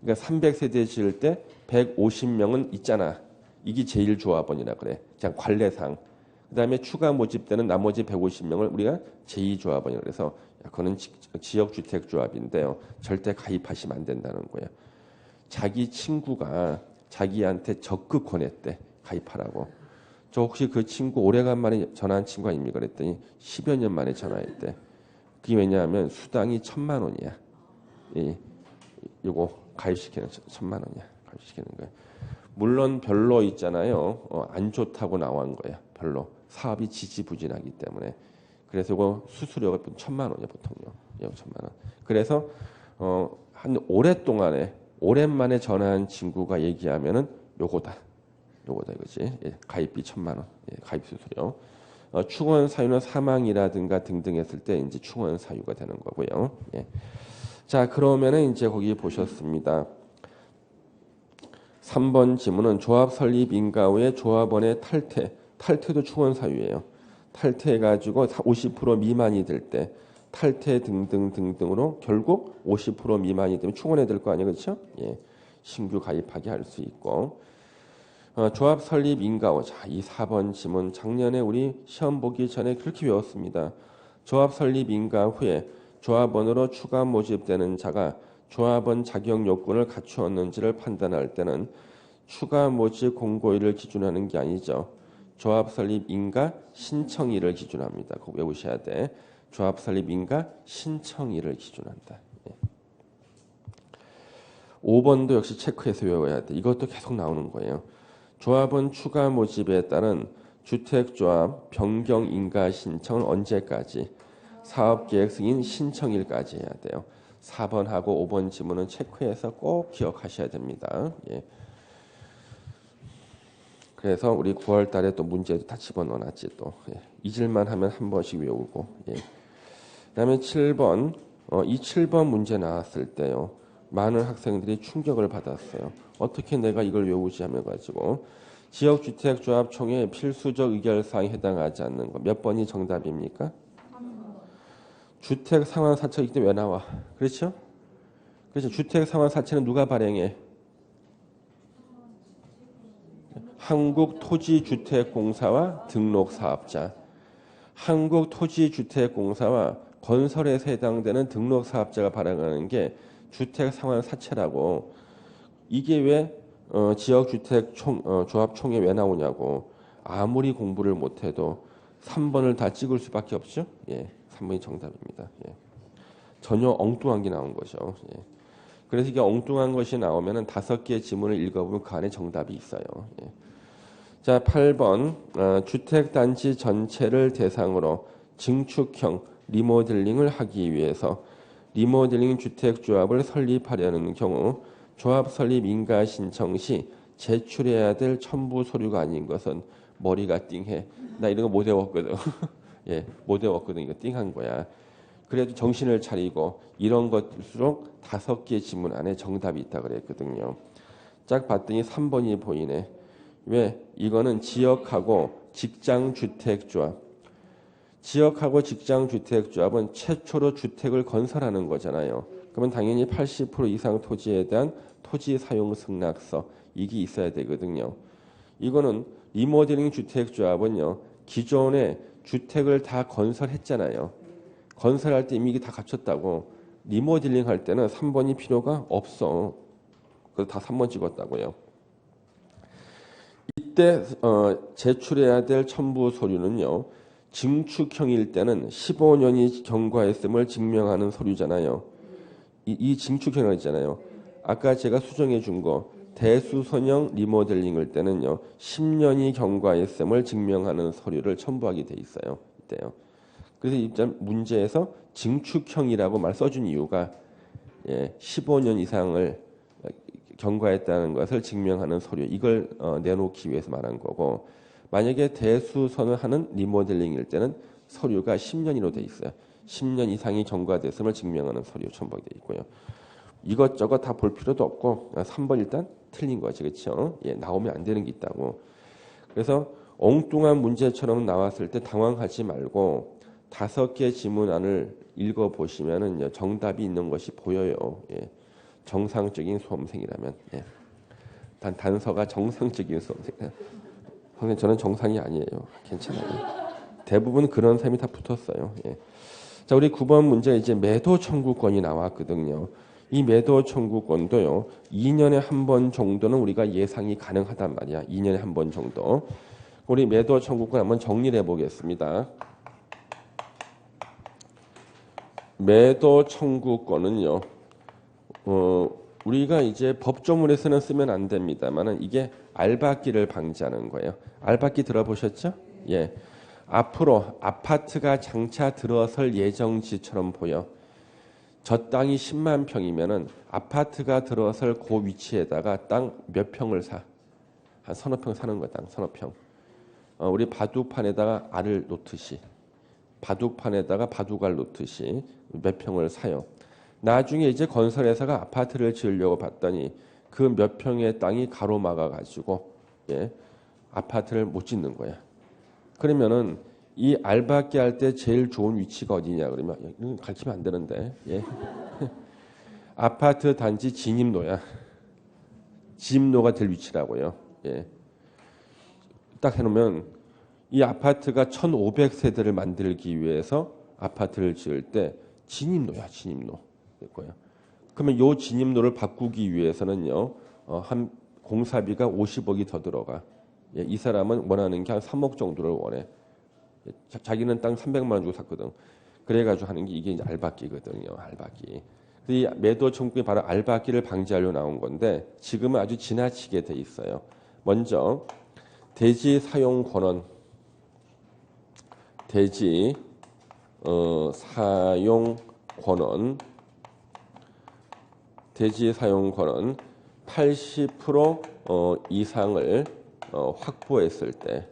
그러니까 300세대 지을 때 150명은 있잖아. 이게 제1조합원이라 그래. 그냥 관례상. 그다음에 추가 모집되는 나머지 150명을 우리가 제2조합원이라 그래서 그거는 지역주택조합인데요. 절대 가입하시면 안 된다는 거예요. 자기 친구가 자기한테 적극 권했대. 가입하라고. 저 혹시 그 친구 오래간만에 전화한 친구 아닙니까? 그랬더니 10여 년 만에 전화했대. 그게 왜냐하면 수당이 1,000만 원이야. 요거 가입시키는 1,000만 원이야. 가입시키는 거야. 물론 별로 있잖아요. 안 좋다고 나온 거야. 별로. 사업이 지지부진하기 때문에. 그래서 이거 수수료가 1,000만 원이야 보통요. 1,000만 원. 그래서 한 오랜만에 전화한 친구가 얘기하면은 요거다 이거지. 예, 가입비 1,000만 원. 예, 가입 수수료. 충원 사유는 사망이라든가 등등 했을 때 이제 충원 사유가 되는 거고요. 예. 자, 그러면은 이제 거기 보셨습니다. 3번 지문은 조합 설립 인가 후에 조합원의 탈퇴도 충원 사유예요. 탈퇴해가지고 50% 미만이 될 때 탈퇴 등등으로 결국 50% 미만이 되면 충원해야 될 거 아니에요, 그렇죠? 예, 신규 가입하게 할 수 있고. 조합 설립 인가 후. 자, 이 4번 지문 작년에 우리 시험 보기 전에 그렇게 외웠습니다. 조합 설립 인가 후에 조합원으로 추가 모집되는 자가 조합원 자격 요건을 갖추었는지를 판단할 때는 추가 모집 공고일을 기준하는 게 아니죠. 조합 설립 인가 신청일을 기준합니다. 그거 외우셔야 돼. 조합 설립 인가 신청일을 기준한다. 5번도 역시 체크해서 외워야 돼. 이것도 계속 나오는 거예요. 조합원 추가 모집에 따른 주택조합 변경 인가 신청은 언제까지? 사업계획 승인 신청일까지 해야 돼요. 4번하고 5번 지문은 체크해서 꼭 기억하셔야 됩니다. 예. 그래서 우리 9월 달에 또 문제도 다 집어넣어놨지 또. 예. 잊을만 하면 한 번씩 외우고. 예. 그다음에 7번. 이 7번 문제 나왔을 때요. 많은 학생들이 충격을 받았어요. 어떻게 내가 이걸 외우지 하며 가지고 지역주택조합총회 필수적 의결사항에 해당하지 않는 거. 몇 번이 정답입니까? 주택 상환 사채이기 때문에 왜 나와? 그렇죠? 그래서 주택 상환 사채는 누가 발행해? 한국토지주택공사와 등록사업자. 한국토지주택공사와 건설에서 해당되는 등록사업자가 발행하는 게 주택상환사채라고. 이게 왜 지역주택조합총회 왜 나오냐고. 아무리 공부를 못해도 3번을 다 찍을 수밖에 없죠. 예, 3번이 정답입니다. 예. 전혀 엉뚱한 게 나온 거죠. 예. 그래서 이게 엉뚱한 것이 나오면 5개의 지문을 읽어보면 그 안에 정답이 있어요. 예. 자, 8번 주택단지 전체를 대상으로 증축형 리모델링을 하기 위해서 리모델링 주택조합을 설립하려는 경우 조합 설립 인가 신청 시 제출해야 될 첨부 서류가 아닌 것은 머리가 띵해. 나 이런 거 못 외웠거든. 예, 못 외웠거든. 이거 띵한 거야. 그래도 정신을 차리고 이런 것일수록 5개의 지문 안에 정답이 있다 그랬거든요. 딱 봤더니 3번이 보이네. 왜? 이거는 지역하고 직장주택조합. 지역하고 직장주택조합은 최초로 주택을 건설하는 거잖아요. 그러면 당연히 80% 이상 토지에 대한 토지 사용 승낙서 이게 있어야 되거든요. 이거는 리모델링 주택조합은요. 기존에 주택을 다 건설했잖아요. 건설할 때 이미 이게 다 갖췄다고. 리모델링 할 때는 3번이 필요가 없어. 그래서 다 3번 찍었다고요. 이때 제출해야 될 첨부 서류는요. 증축형일 때는 15년이 경과했음을 증명하는 서류잖아요. 이 증축형이라고 했잖아요. 아까 제가 수정해 준 거 대수선형 리모델링일 때는요. 10년이 경과했음을 증명하는 서류를 첨부하게 돼 있어요. 이때요. 그래서 일단 문제에서 증축형이라고 말 써준 이유가 15년 이상을 경과했다는 것을 증명하는 서류 이걸 내놓기 위해서 말한 거고 만약에 대수선을 하는 리모델링일 때는 서류가 10년으로 돼 있어요. 10년 이상이 경과됐음을 증명하는 서류 첨부하게 돼 있고요. 이것저것 다 볼 필요도 없고 3번 일단 틀린 거지 그렇죠? 나오면 안 되는 게 있다고. 그래서 엉뚱한 문제처럼 나왔을 때 당황하지 말고 5개 지문안을 읽어보시면은 정답이 있는 것이 보여요. 정상적인 수험생이라면. 단서가 정상적인 수험생. 선생님 저는 정상이 아니에요. 괜찮아요. 대부분 그런 셈이 다 붙었어요. 자 우리 9번 문제 이제 매도 청구권이 나왔거든요. 이 매도 청구권도요. 2년에 한 번 정도는 우리가 예상이 가능하단 말이야. 2년에 한 번 정도. 우리 매도 청구권 한번 정리를 해보겠습니다. 매도 청구권은요. 우리가 이제 법조문에서는 쓰면 안 됩니다만은 이게 알박기를 방지하는 거예요. 알박기 들어보셨죠? 앞으로 아파트가 장차 들어설 예정지처럼 보여. 저 땅이 10만 평이면은 아파트가 들어설 그 위치에다가 땅 몇 평을 사? 한 서너 평 사는 거야, 땅 서너 평. 우리 바둑판에다가 알을 놓듯이, 바둑판에다가 바둑알 놓듯이 몇 평을 사요. 나중에 이제 건설회사가 아파트를 지으려고 봤더니 그 몇 평의 땅이 가로막아 가지고 아파트를 못 짓는 거야. 그러면은 이 알박기 할 때 제일 좋은 위치가 어디냐 그러면 이건 가르치면 안 되는데 아파트 단지 진입로야. 진입로가 될 위치라고요. 딱 해놓으면 이 아파트가 1,500세대를 만들기 위해서 아파트를 지을 때 진입로야. 진입로 될 거야. 그러면 요 진입로를 바꾸기 위해서는요 한 공사비가 50억이 더 들어가. 이 사람은 원하는 게 한 3억 정도를 원해. 자기는 땅 300만 원 주고 샀거든. 그래가지고 하는 게 이게 이제 알박기거든요. 알박기. 이 매도 청구권이 바로 알박기를 방지하려고 나온 건데 지금은 아주 지나치게 돼 있어요. 먼저 대지 사용 권원, 대지 사용 권원, 대지 사용 권원 80% 이상을 확보했을 때.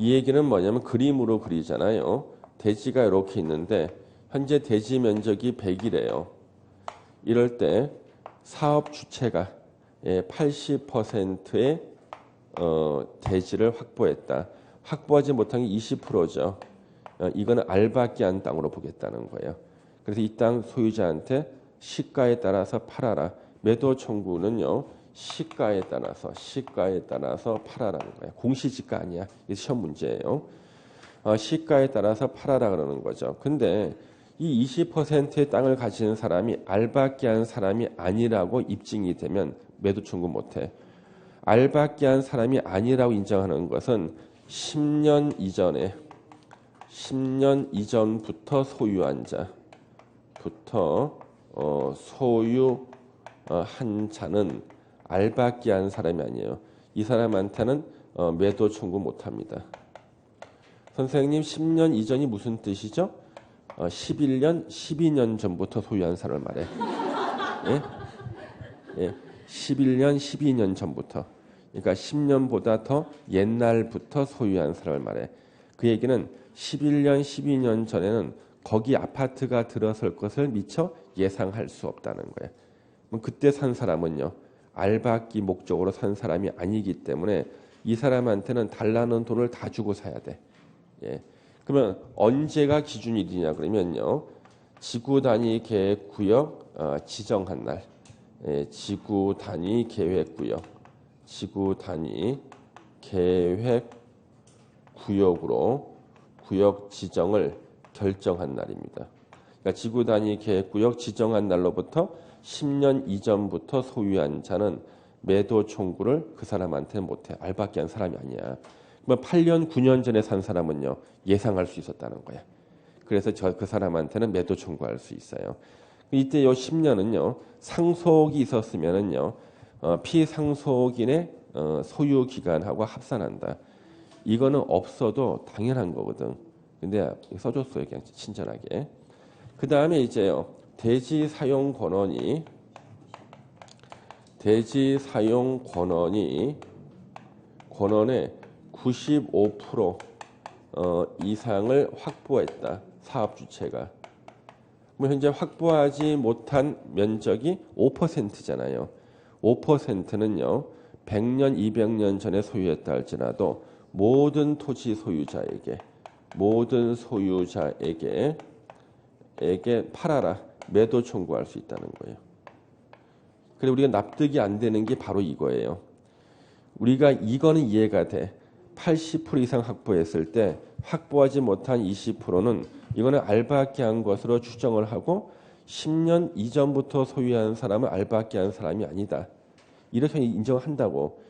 이 얘기는 뭐냐면 그림으로 그리잖아요. 대지가 이렇게 있는데 현재 대지 면적이 100이래요. 이럴 때 사업 주체가 80%의 대지를 확보했다. 확보하지 못한 게 20%죠. 이거는 알박기한 땅으로 보겠다는 거예요. 그래서 이 땅 소유자한테 시가에 따라서 팔아라. 매도 청구는요. 시가에 따라서 팔아라는 거예요. 공시지가 아니야. 이게 시험 문제예요. 시가에 따라서 팔아라 그러는 거죠. 근데 이 20%의 땅을 가지는 사람이 알박기한 사람이 아니라고 입증이 되면 매도 청구 못해. 알박기한 사람이 아니라고 인정하는 것은 10년 이전부터 소유한 자부터 소유한 자는 알박기한 사람이 아니에요. 이 사람한테는 매도 청구 못합니다. 선생님 10년 이전이 무슨 뜻이죠? 11년, 12년 전부터 소유한 사람을 말해. 11년, 12년 전부터. 그러니까 10년보다 더 옛날부터 소유한 사람을 말해. 그 얘기는 11년, 12년 전에는 거기 아파트가 들어설 것을 미처 예상할 수 없다는 거예요. 그때 산 사람은요. 알박기 목적으로 산 사람이 아니기 때문에 이 사람한테는 달라는 돈을 다 주고 사야 돼. 그러면 언제가 기준일이냐 그러면요. 지구 단위 계획 구역 지정한 날. 지구 단위 계획 구역 지구 단위 계획 구역으로 구역 지정을 결정한 날입니다. 그러니까 지구 단위 계획 구역 지정한 날로부터 10년 이전부터 소유한 자는 매도 청구를 그 사람한테 못해. 알박기 한 사람이 아니야. 그러면 8년, 9년 전에 산 사람은요, 예상할 수 있었다는 거야. 그래서 그 사람한테는 매도 청구할 수 있어요. 이때 요 10년은요, 상속이 있었으면은요, 피상속인의 소유 기간하고 합산한다. 이거는 없어도 당연한 거거든. 근데 써줬어요, 그냥 친절하게. 그 다음에 이제요, 대지 사용 권원이 권원의 95% 이상을 확보했다. 사업 주체가. 뭐 현재 확보하지 못한 면적이 5%잖아요. 5%는요. 100년, 200년 전에 소유했다 할지라도 모든 토지 소유자에게 팔아라. 매도 청구할 수 있다는 거예요. 그리고 우리가 납득이 안 되는 게 바로 이거예요. 우리가 이거는 이해가 돼. 80% 이상 확보했을 때 확보하지 못한 20%는 이거는 알박기 한 것으로 추정을 하고 10년 이전부터 소유한 사람은 알박기 한 사람이 아니다. 이렇게 인정한다고.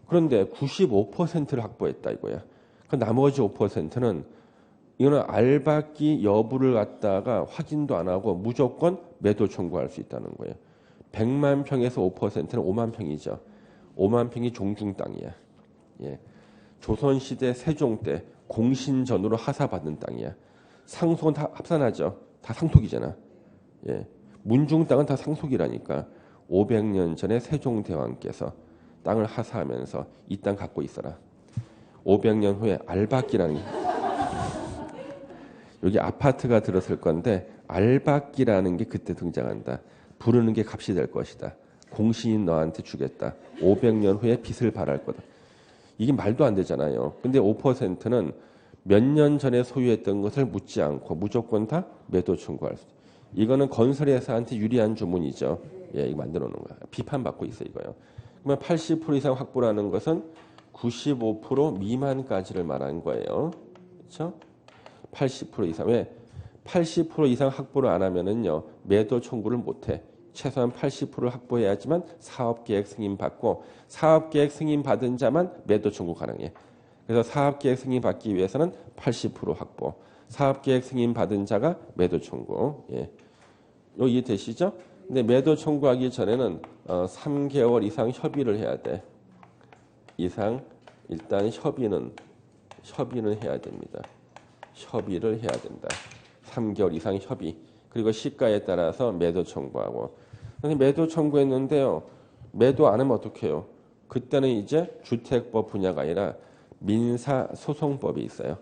그런데 95%를 확보했다 이거야. 그 나머지 5%는 이거는 알박기 여부를 갖다가 확인도 안 하고 무조건 매도 청구할 수 있다는 거예요. 100만 평에서 5%는 5만 평이죠. 5만 평이 종중 땅이야. 예. 조선시대 세종 때 공신전으로 하사받은 땅이야. 상속은 다 합산하죠. 다 상속이잖아. 예. 문중 땅은 다 상속이라니까. 500년 전에 세종대왕께서 땅을 하사하면서 이 땅 갖고 있어라. 500년 후에 알박기라는 여기 아파트가 들었을 건데 알박기라는 게 그때 등장한다. 부르는 게 값이 될 것이다. 공신이 너한테 주겠다. 500년 후에 빚을 발할 거다. 이게 말도 안 되잖아요. 근데 5%는 몇 년 전에 소유했던 것을 묻지 않고 무조건 다 매도 청구할 수 있다. 이거는 건설회사한테 유리한 주문이죠. 예, 이거 만들어 놓은 거야. 비판받고 있어 이거요. 그러면 80% 이상 확보라는 것은 95% 미만까지를 말하는 거예요. 그렇죠? 80% 이상. 왜? 80% 이상 확보를 안 하면은요, 매도 청구를 못 해. 최소한 80%를 확보해야지만 사업계획 승인 받고, 사업계획 승인 받은 자만 매도 청구 가능해. 그래서 사업계획 승인 받기 위해서는 80% 확보. 사업계획 승인 받은 자가 매도 청구. 예. 요 이해되시죠? 근데 매도 청구하기 전에는 3개월 이상 협의를 해야 돼. 일단 협의는 해야 됩니다. 협의를 해야 된다. 3개월 이상 협의. 그리고 시가에 따라서 매도 청구하고. 근데 매도 청구했는데요. 매도 안 하면 어떡해요? 그때는 이제 주택법 분야가 아니라 민사소송법이 있어요.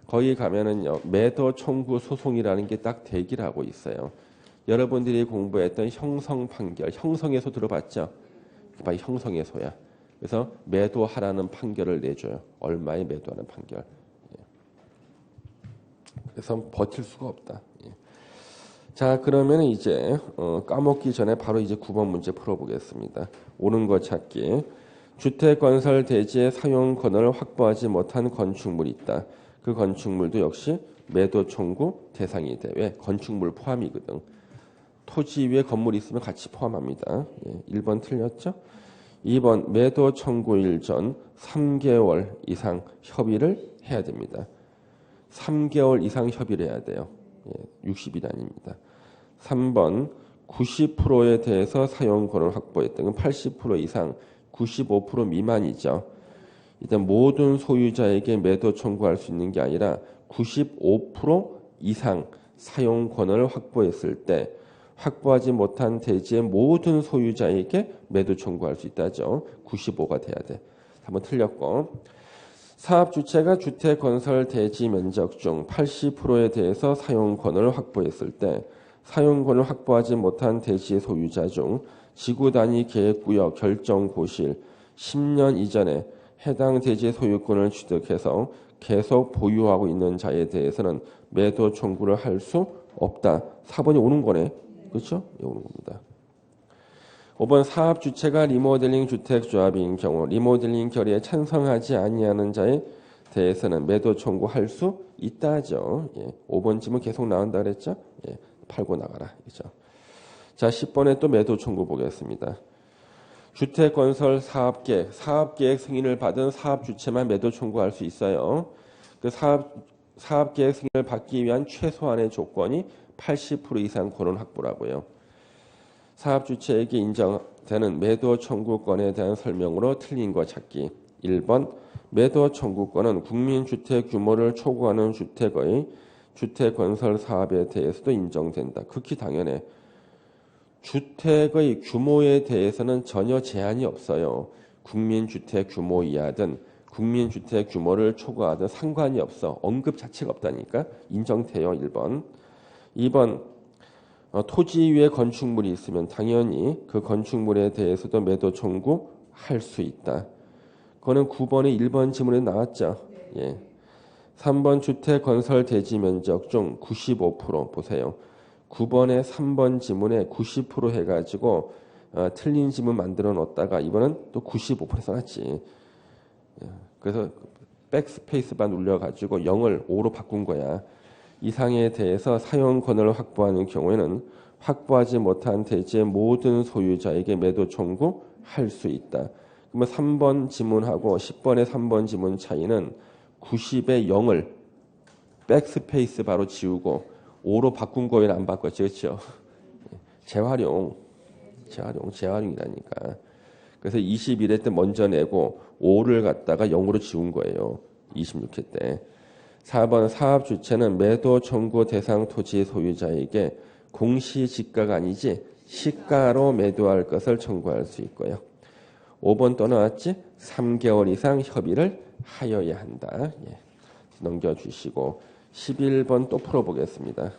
거기 가면은요. 매도 청구 소송이라는 게 딱 대기를 하고 있어요. 여러분들이 공부했던 형성 판결, 형성에서 들어봤죠? 바로 형성에서야. 그래서 매도하라는 판결을 내줘요. 얼마에 매도하는 판결. 그래서 버틸 수가 없다. 자, 그러면 이제 까먹기 전에 바로 이제 9번 문제 풀어보겠습니다. 옳은 거 찾기. 주택 건설 대지의 사용 권한을 확보하지 못한 건축물이 있다. 그 건축물도 역시 매도 청구 대상이 돼. 왜? 건축물 포함이거든. 토지 위에 건물이 있으면 같이 포함합니다. 1번 틀렸죠? 2번 매도 청구일 전 3개월 이상 협의를 해야 됩니다. 3개월 이상 협의를 해야 돼요. 60일이 아닙니다. 3번 90%에 대해서 사용권을 확보했던 건 80% 이상 95% 미만이죠. 일단 모든 소유자에게 매도 청구할 수 있는 게 아니라 95% 이상 사용권을 확보했을 때 확보하지 못한 대지의 모든 소유자에게 매도 청구할 수 있다죠. 95가 돼야 돼. 한번 틀렸고. 사업 주체가 주택 건설 대지 면적 중 80%에 대해서 사용권을 확보했을 때 사용권을 확보하지 못한 대지의 소유자 중 지구 단위 계획구역 결정 고실 10년 이전에 해당 대지의 소유권을 취득해서 계속 보유하고 있는 자에 대해서는 매도 청구를 할 수 없다. 4번이 오는 거네. 그렇죠? 예, 오는 겁니다. 5번 사업 주체가 리모델링 주택조합인 경우 리모델링 결의에 찬성하지 아니하는 자에 대해서는 매도 청구할 수 있다죠. 예. 5번 질문 계속 나온다 그랬죠? 예. 팔고 나가라. 그죠? 자, 10번에 또 매도 청구 보겠습니다. 주택건설 사업계획 승인을 받은 사업 주체만 매도 청구할 수 있어요. 그 사업계획 승인을 받기 위한 최소한의 조건이 80% 이상 권원 확보라고요. 사업 주체에게 인정되는 매도 청구권에 대한 설명으로 틀린 거 찾기. 1번 매도 청구권은 국민주택 규모를 초과하는 주택의 주택건설 사업에 대해서도 인정된다. 극히 당연해. 주택의 규모에 대해서는 전혀 제한이 없어요. 국민주택 규모 이하든 국민주택 규모를 초과하든 상관이 없어. 언급 자체가 없다니까. 인정돼요. 1번. 2번 토지 위에 건축물이 있으면 당연히 그 건축물에 대해서도 매도 청구할 수 있다. 그거는 9번의 1번 지문에 나왔죠. 예. 3번 주택 건설 대지 면적 중 95% 보세요. 9번에 3번 지문에 90% 해가지고 틀린 지문 만들어 놓다가 이번은 또 95% 써놨지. 그래서 백스페이스바 눌려가지고 0을 5로 바꾼 거야. 이상에 대해서 사용권을 확보하는 경우에는 확보하지 못한 대지의 모든 소유자에게 매도 청구할 수 있다. 그러면 3번 지문하고 10번의 3번 지문 차이는 90의 0을 백스페이스 바로 지우고 5로 바꾼 거에는 안 바꿨죠. 그렇죠? 재활용이라니까. 그래서 21회 때 먼저 내고 5를 갖다가 0으로 지운 거예요. 26회 때. 4번 사업 주체는 매도 청구 대상 토지 소유자에게 공시지가가 아니지 시가로 매도할 것을 청구할 수 있고요. 5번 또 나왔지? 3개월 이상 협의를 하여야 한다. 예. 넘겨주시고 11번 또 풀어보겠습니다.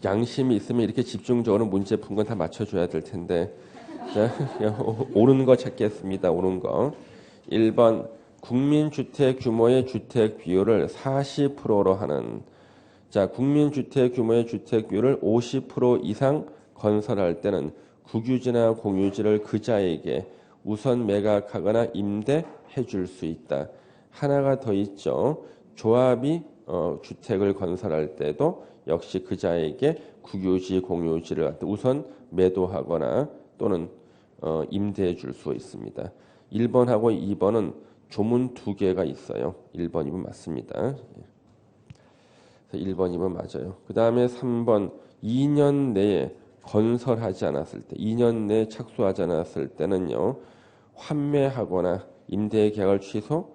양심이 있으면 이렇게 집중적으로 문제 푼 건 다 맞춰줘야 될 텐데. 자, 옳은 거 찾겠습니다. 옳은 거. 1번 국민주택 규모의 주택 비율을 40%로 하는. 자, 국민주택 규모의 주택 비율을 50% 이상 건설할 때는 국유지나 공유지를 그자에게 우선 매각하거나 임대해 줄 수 있다. 하나가 더 있죠. 조합이 주택을 건설할 때도 역시 그자에게 국유지, 공유지를 우선 매도하거나 또는 임대해 줄 수 있습니다. 1번하고 2번은 조문 2개가 있어요. 1번, 2번 맞습니다. 1번, 2번 맞아요. 그 다음에 3번 2년 내에 건설하지 않았을 때, 2년 내에 착수하지 않았을 때는요. 환매하거나 임대 계약을 취소할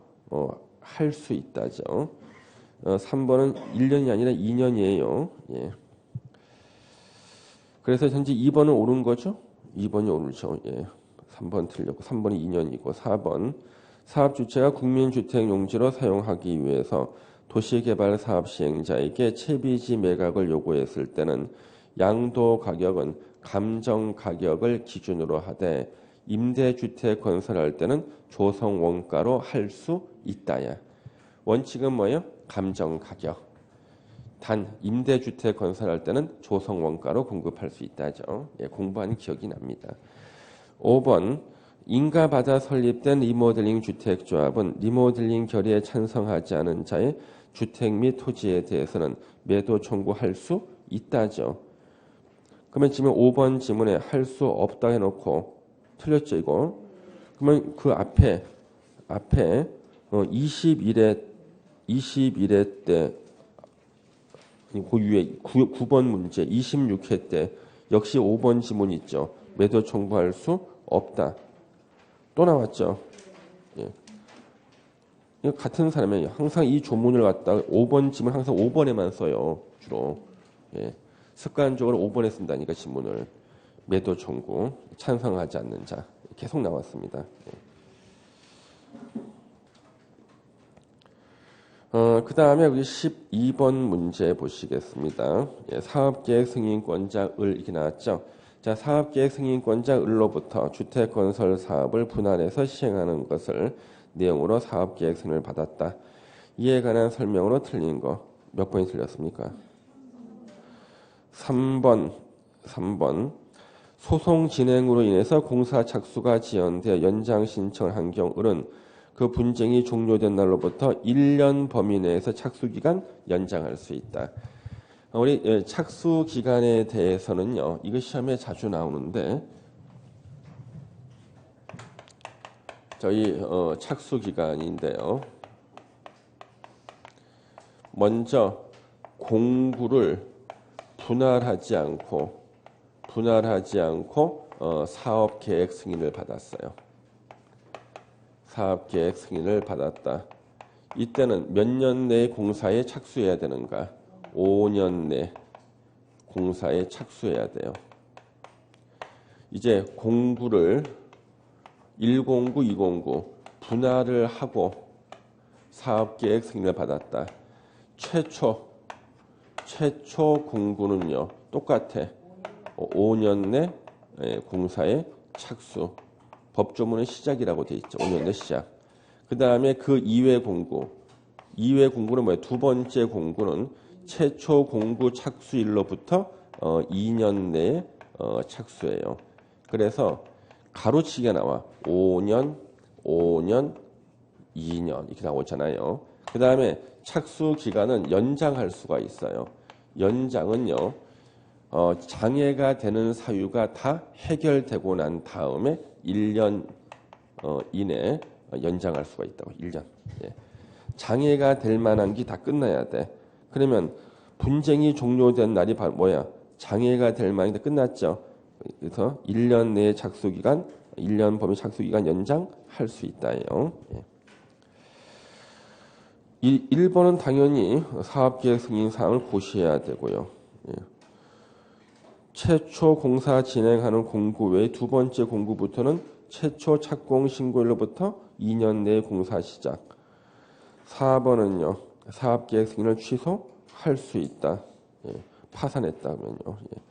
수 있다죠. 3번은 1년이 아니라 2년이에요. 예. 그래서 현재 2번은 옳은 거죠? 2번이 옳죠. 예. 3번 틀렸고 3번이 2년이고 4번 사업 주체가 국민주택 용지로 사용하기 위해서 도시개발 사업 시행자에게 채비지 매각을 요구했을 때는 양도 가격은 감정 가격을 기준으로 하되 임대주택 건설할 때는 조성 원가로 할 수 있다야. 원칙은 뭐예요? 감정 가격. 단 임대주택 건설할 때는 조성 원가로 공급할 수 있다죠. 예, 공부한 기억이 납니다. 5번 인가받아 설립된 리모델링 주택조합은 리모델링 결의에 찬성하지 않은 자의 주택 및 토지에 대해서는 매도 청구할 수 있다죠. 그러면 지금 5번 지문에 할 수 없다 해놓고 틀렸죠 이거. 그러면 그 앞에 21회 때 그 위에 9번 문제 26회 때 역시 5번 지문 있죠. 매도 청구할 수 없다. 또 나왔죠. 예. 같은 사람이 항상 이 조문을 갖다가 5번 지문 항상 5번에만 써요. 주로. 예. 습관적으로 5번에 쓴다니까 지문을. 매도 청구 찬성하지 않는 자 계속 나왔습니다. 예. 그 다음에 여기 12번 문제 보시겠습니다. 예, 사업계획 승인권자 을 이렇게 나왔죠. 자, 사업계획 승인권자 을로부터 주택건설 사업을 분할해서 시행하는 것을 내용으로 사업계획 승인을 받았다. 이에 관한 설명으로 틀린 거 몇 번이 틀렸습니까? 3번 소송 진행으로 인해서 공사 착수가 지연되어 연장 신청을 한 경우는 그 분쟁이 종료된 날로부터 1년 범위 내에서 착수 기간 연장할 수 있다. 우리 착수 기간에 대해서는요. 이거 시험에 자주 나오는데 저희 착수 기간인데요. 먼저 공구를 분할하지 않고 사업 계획 승인을 받았어요. 사업 계획 승인을 받았다. 이때는 몇 년 내에 공사에 착수해야 되는가? 5년 내 공사에 착수해야 돼요. 이제 공구를 1공구, 2공구 분할을 하고 사업계획 승인을 받았다. 최초 공구는요 똑같아. 5년 내 공사에 착수. 법조문의 시작이라고 돼 있죠. 5년 내 시작. 그 다음에 그 이외 공구는 뭐예요? 두 번째 공구는 최초 공구 착수일로부터 2년 내에 착수해요. 그래서 가로치기가 나와. 5년, 2년 이렇게 나오잖아요. 그 다음에 착수 기간은 연장할 수가 있어요. 연장은요. 장애가 되는 사유가 다 해결되고 난 다음에 1년 이내에 연장할 수가 있다고. 1년. 예. 장애가 될 만한 게 다 끝나야 돼. 그러면 분쟁이 종료된 날이 바로 뭐야? 장애가 될 만한 게 끝났죠. 그래서 1년 내에 착수기간, 1년 범위 착수기간 연장할 수 있다요. 예. 1번은 당연히 사업계획 승인 사항을 고시해야 되고요. 예. 최초 공사 진행하는 공구 외에 두 번째 공구부터는 최초 착공 신고일로부터 2년 내에 공사 시작. 4번은요. 사업계획 승인을 취소할 수 있다. 예. 파산했다면요. 예.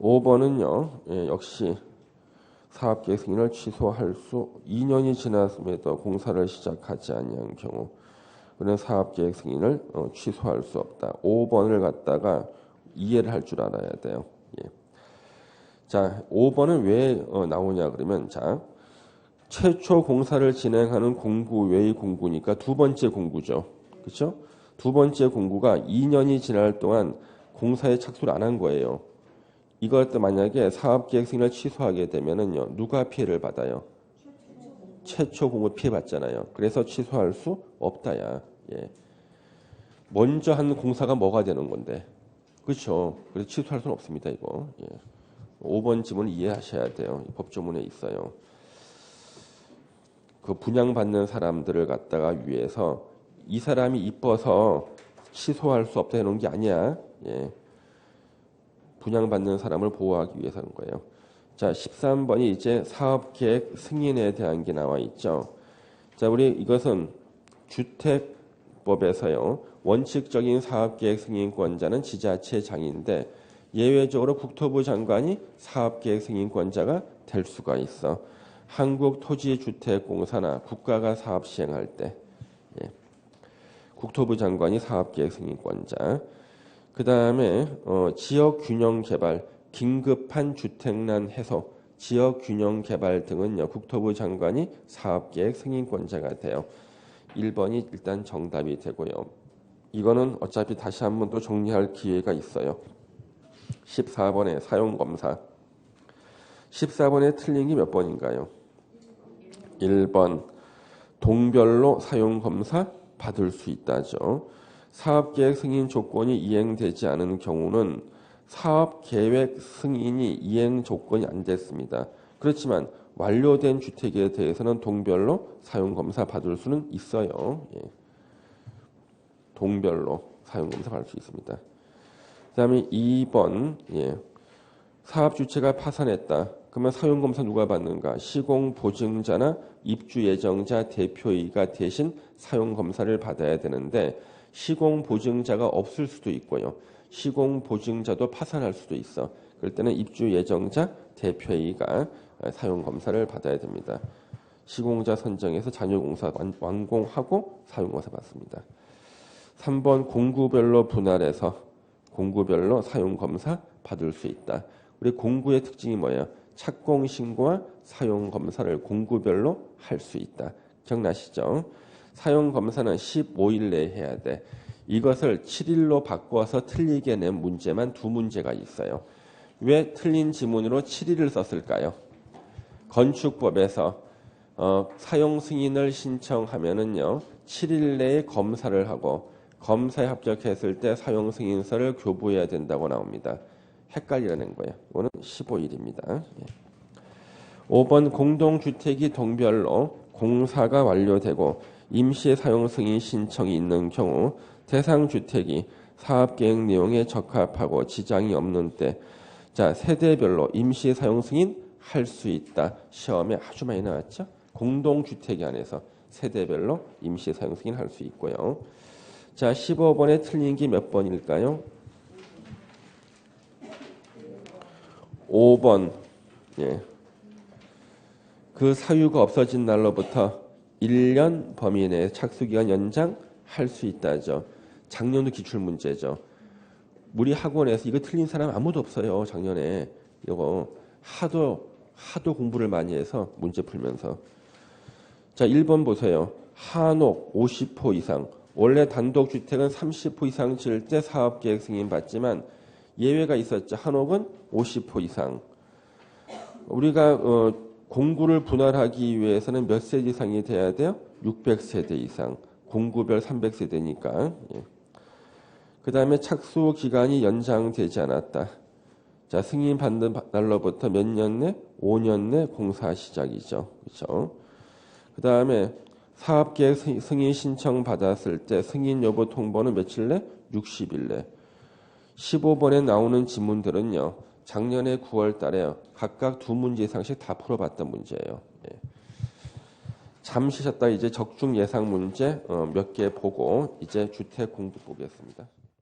5번은요. 예. 역시 사업계획 승인을 취소할 수 2년이 지났음에도 공사를 시작하지 아니한 경우 그는 사업계획 승인을 취소할 수 없다. 5번을 갖다가 이해를 할 줄 알아야 돼요. 예. 자, 5번은 왜 나오냐 그러면 자 최초 공사를 진행하는 공구 외의 공구니까 두 번째 공구죠. 그렇죠? 두 번째 공구가 2년이 지날 동안 공사에 착수를 안 한 거예요. 이것도 만약에 사업계획 승인을 취소하게 되면은요. 누가 피해를 받아요? 최초 공구 피해 받잖아요. 그래서 취소할 수 없다야. 예. 먼저 한 공사가 뭐가 되는 건데. 그렇죠? 그래서 취소할 수는 없습니다, 이거. 예. 5번 지문을 이해하셔야 돼요. 법조문에 있어요. 그 분양받는 사람들을 갖다가 위해서 이 사람이 이뻐서 취소할 수 없다 해놓은 게 아니야. 예. 분양받는 사람을 보호하기 위해서 하는 거예요. 자, 13번이 이제 사업계획 승인에 대한 게 나와 있죠. 자, 우리 이것은 주택법에서요. 원칙적인 사업계획 승인권자는 지자체장인데 예외적으로 국토부 장관이 사업계획 승인권자가 될 수가 있어. 한국토지주택공사나 국가가 사업 시행할 때 예. 국토부 장관이 사업계획 승인권자. 그 다음에 지역균형개발, 긴급한 주택난 해소, 지역균형개발 등은요. 국토부 장관이 사업계획 승인권자가 돼요. 1번이 일단 정답이 되고요. 이거는 어차피 다시 한번 또 정리할 기회가 있어요. 14번의 사용검사. 14번에 틀린 게 몇 번인가요? 1번. 동별로 사용검사 받을 수 있다죠. 사업계획 승인 조건이 이행되지 않은 경우는 사업계획 승인이 이행 조건이 안 됐습니다. 그렇지만 완료된 주택에 대해서는 동별로 사용검사 받을 수는 있어요. 예. 동별로 사용검사 받을 수 있습니다. 그 다음에 2번 예. 사업주체가 파산했다. 그러면 사용검사 누가 받는가? 시공보증자나 입주예정자 대표이가 대신 사용검사를 받아야 되는데 시공보증자가 없을 수도 있고요. 시공보증자도 파산할 수도 있어. 그럴 때는 입주예정자 대표이가 사용검사를 받아야 됩니다. 시공자 선정해서 잔여공사 완공하고 사용검사 받습니다. 3번 공구별로 분할해서 공구별로 사용검사 받을 수 있다. 우리 공구의 특징이 뭐예요? 착공 신고와 사용 검사를 공구별로 할 수 있다. 기억나시죠? 사용 검사는 15일 내에 해야 돼. 이것을 7일로 바꿔서 틀리게 낸 문제만 2문제가 있어요. 왜 틀린 지문으로 7일을 썼을까요? 건축법에서 사용 승인을 신청하면은요 7일 내에 검사를 하고 검사에 합격했을 때 사용 승인서를 교부해야 된다고 나옵니다. 헷갈리라는 거예요. 이거는 15일입니다. 5번 공동주택이 동별로 공사가 완료되고 임시 사용 승인 신청이 있는 경우 대상 주택이 사업계획 내용에 적합하고 지장이 없는 때, 자 세대별로 임시 사용 승인 할 수 있다. 시험에 아주 많이 나왔죠. 공동주택이 안에서 세대별로 임시 사용 승인 할 수 있고요. 자 15번에 틀린 게 몇 번일까요? 5번. 예. 그 사유가 없어진 날로부터 1년 범위 내에 착수기간 연장할 수 있다죠. 작년도 기출문제죠. 우리 학원에서 이거 틀린 사람 아무도 없어요. 작년에 이거 하도 공부를 많이 해서 문제 풀면서. 자 1번 보세요. 한옥 50호 이상. 원래 단독주택은 30호 이상 지을 때 사업계획 승인 받지만 예외가 있었죠. 한옥은 50호 이상. 우리가 공구를 분할하기 위해서는 몇 세대 이상이 돼야 돼요? 600세대 이상. 공구별 300세대니까. 예. 그 다음에 착수 기간이 연장되지 않았다. 자, 승인 받는 날로부터 몇 년 내? 5년 내 공사 시작이죠. 그렇죠? 그 다음에 사업계획 승인 신청 받았을 때 승인 여부 통보는 며칠 내? 60일 내. 15번에 나오는 지문들은요. 작년에 9월 달에 각각 2문제 이상씩 다 풀어봤던 문제예요. 예. 잠시 쉬었다 이제 적중 예상 문제 몇 개 보고 이제 주택 공부 보겠습니다.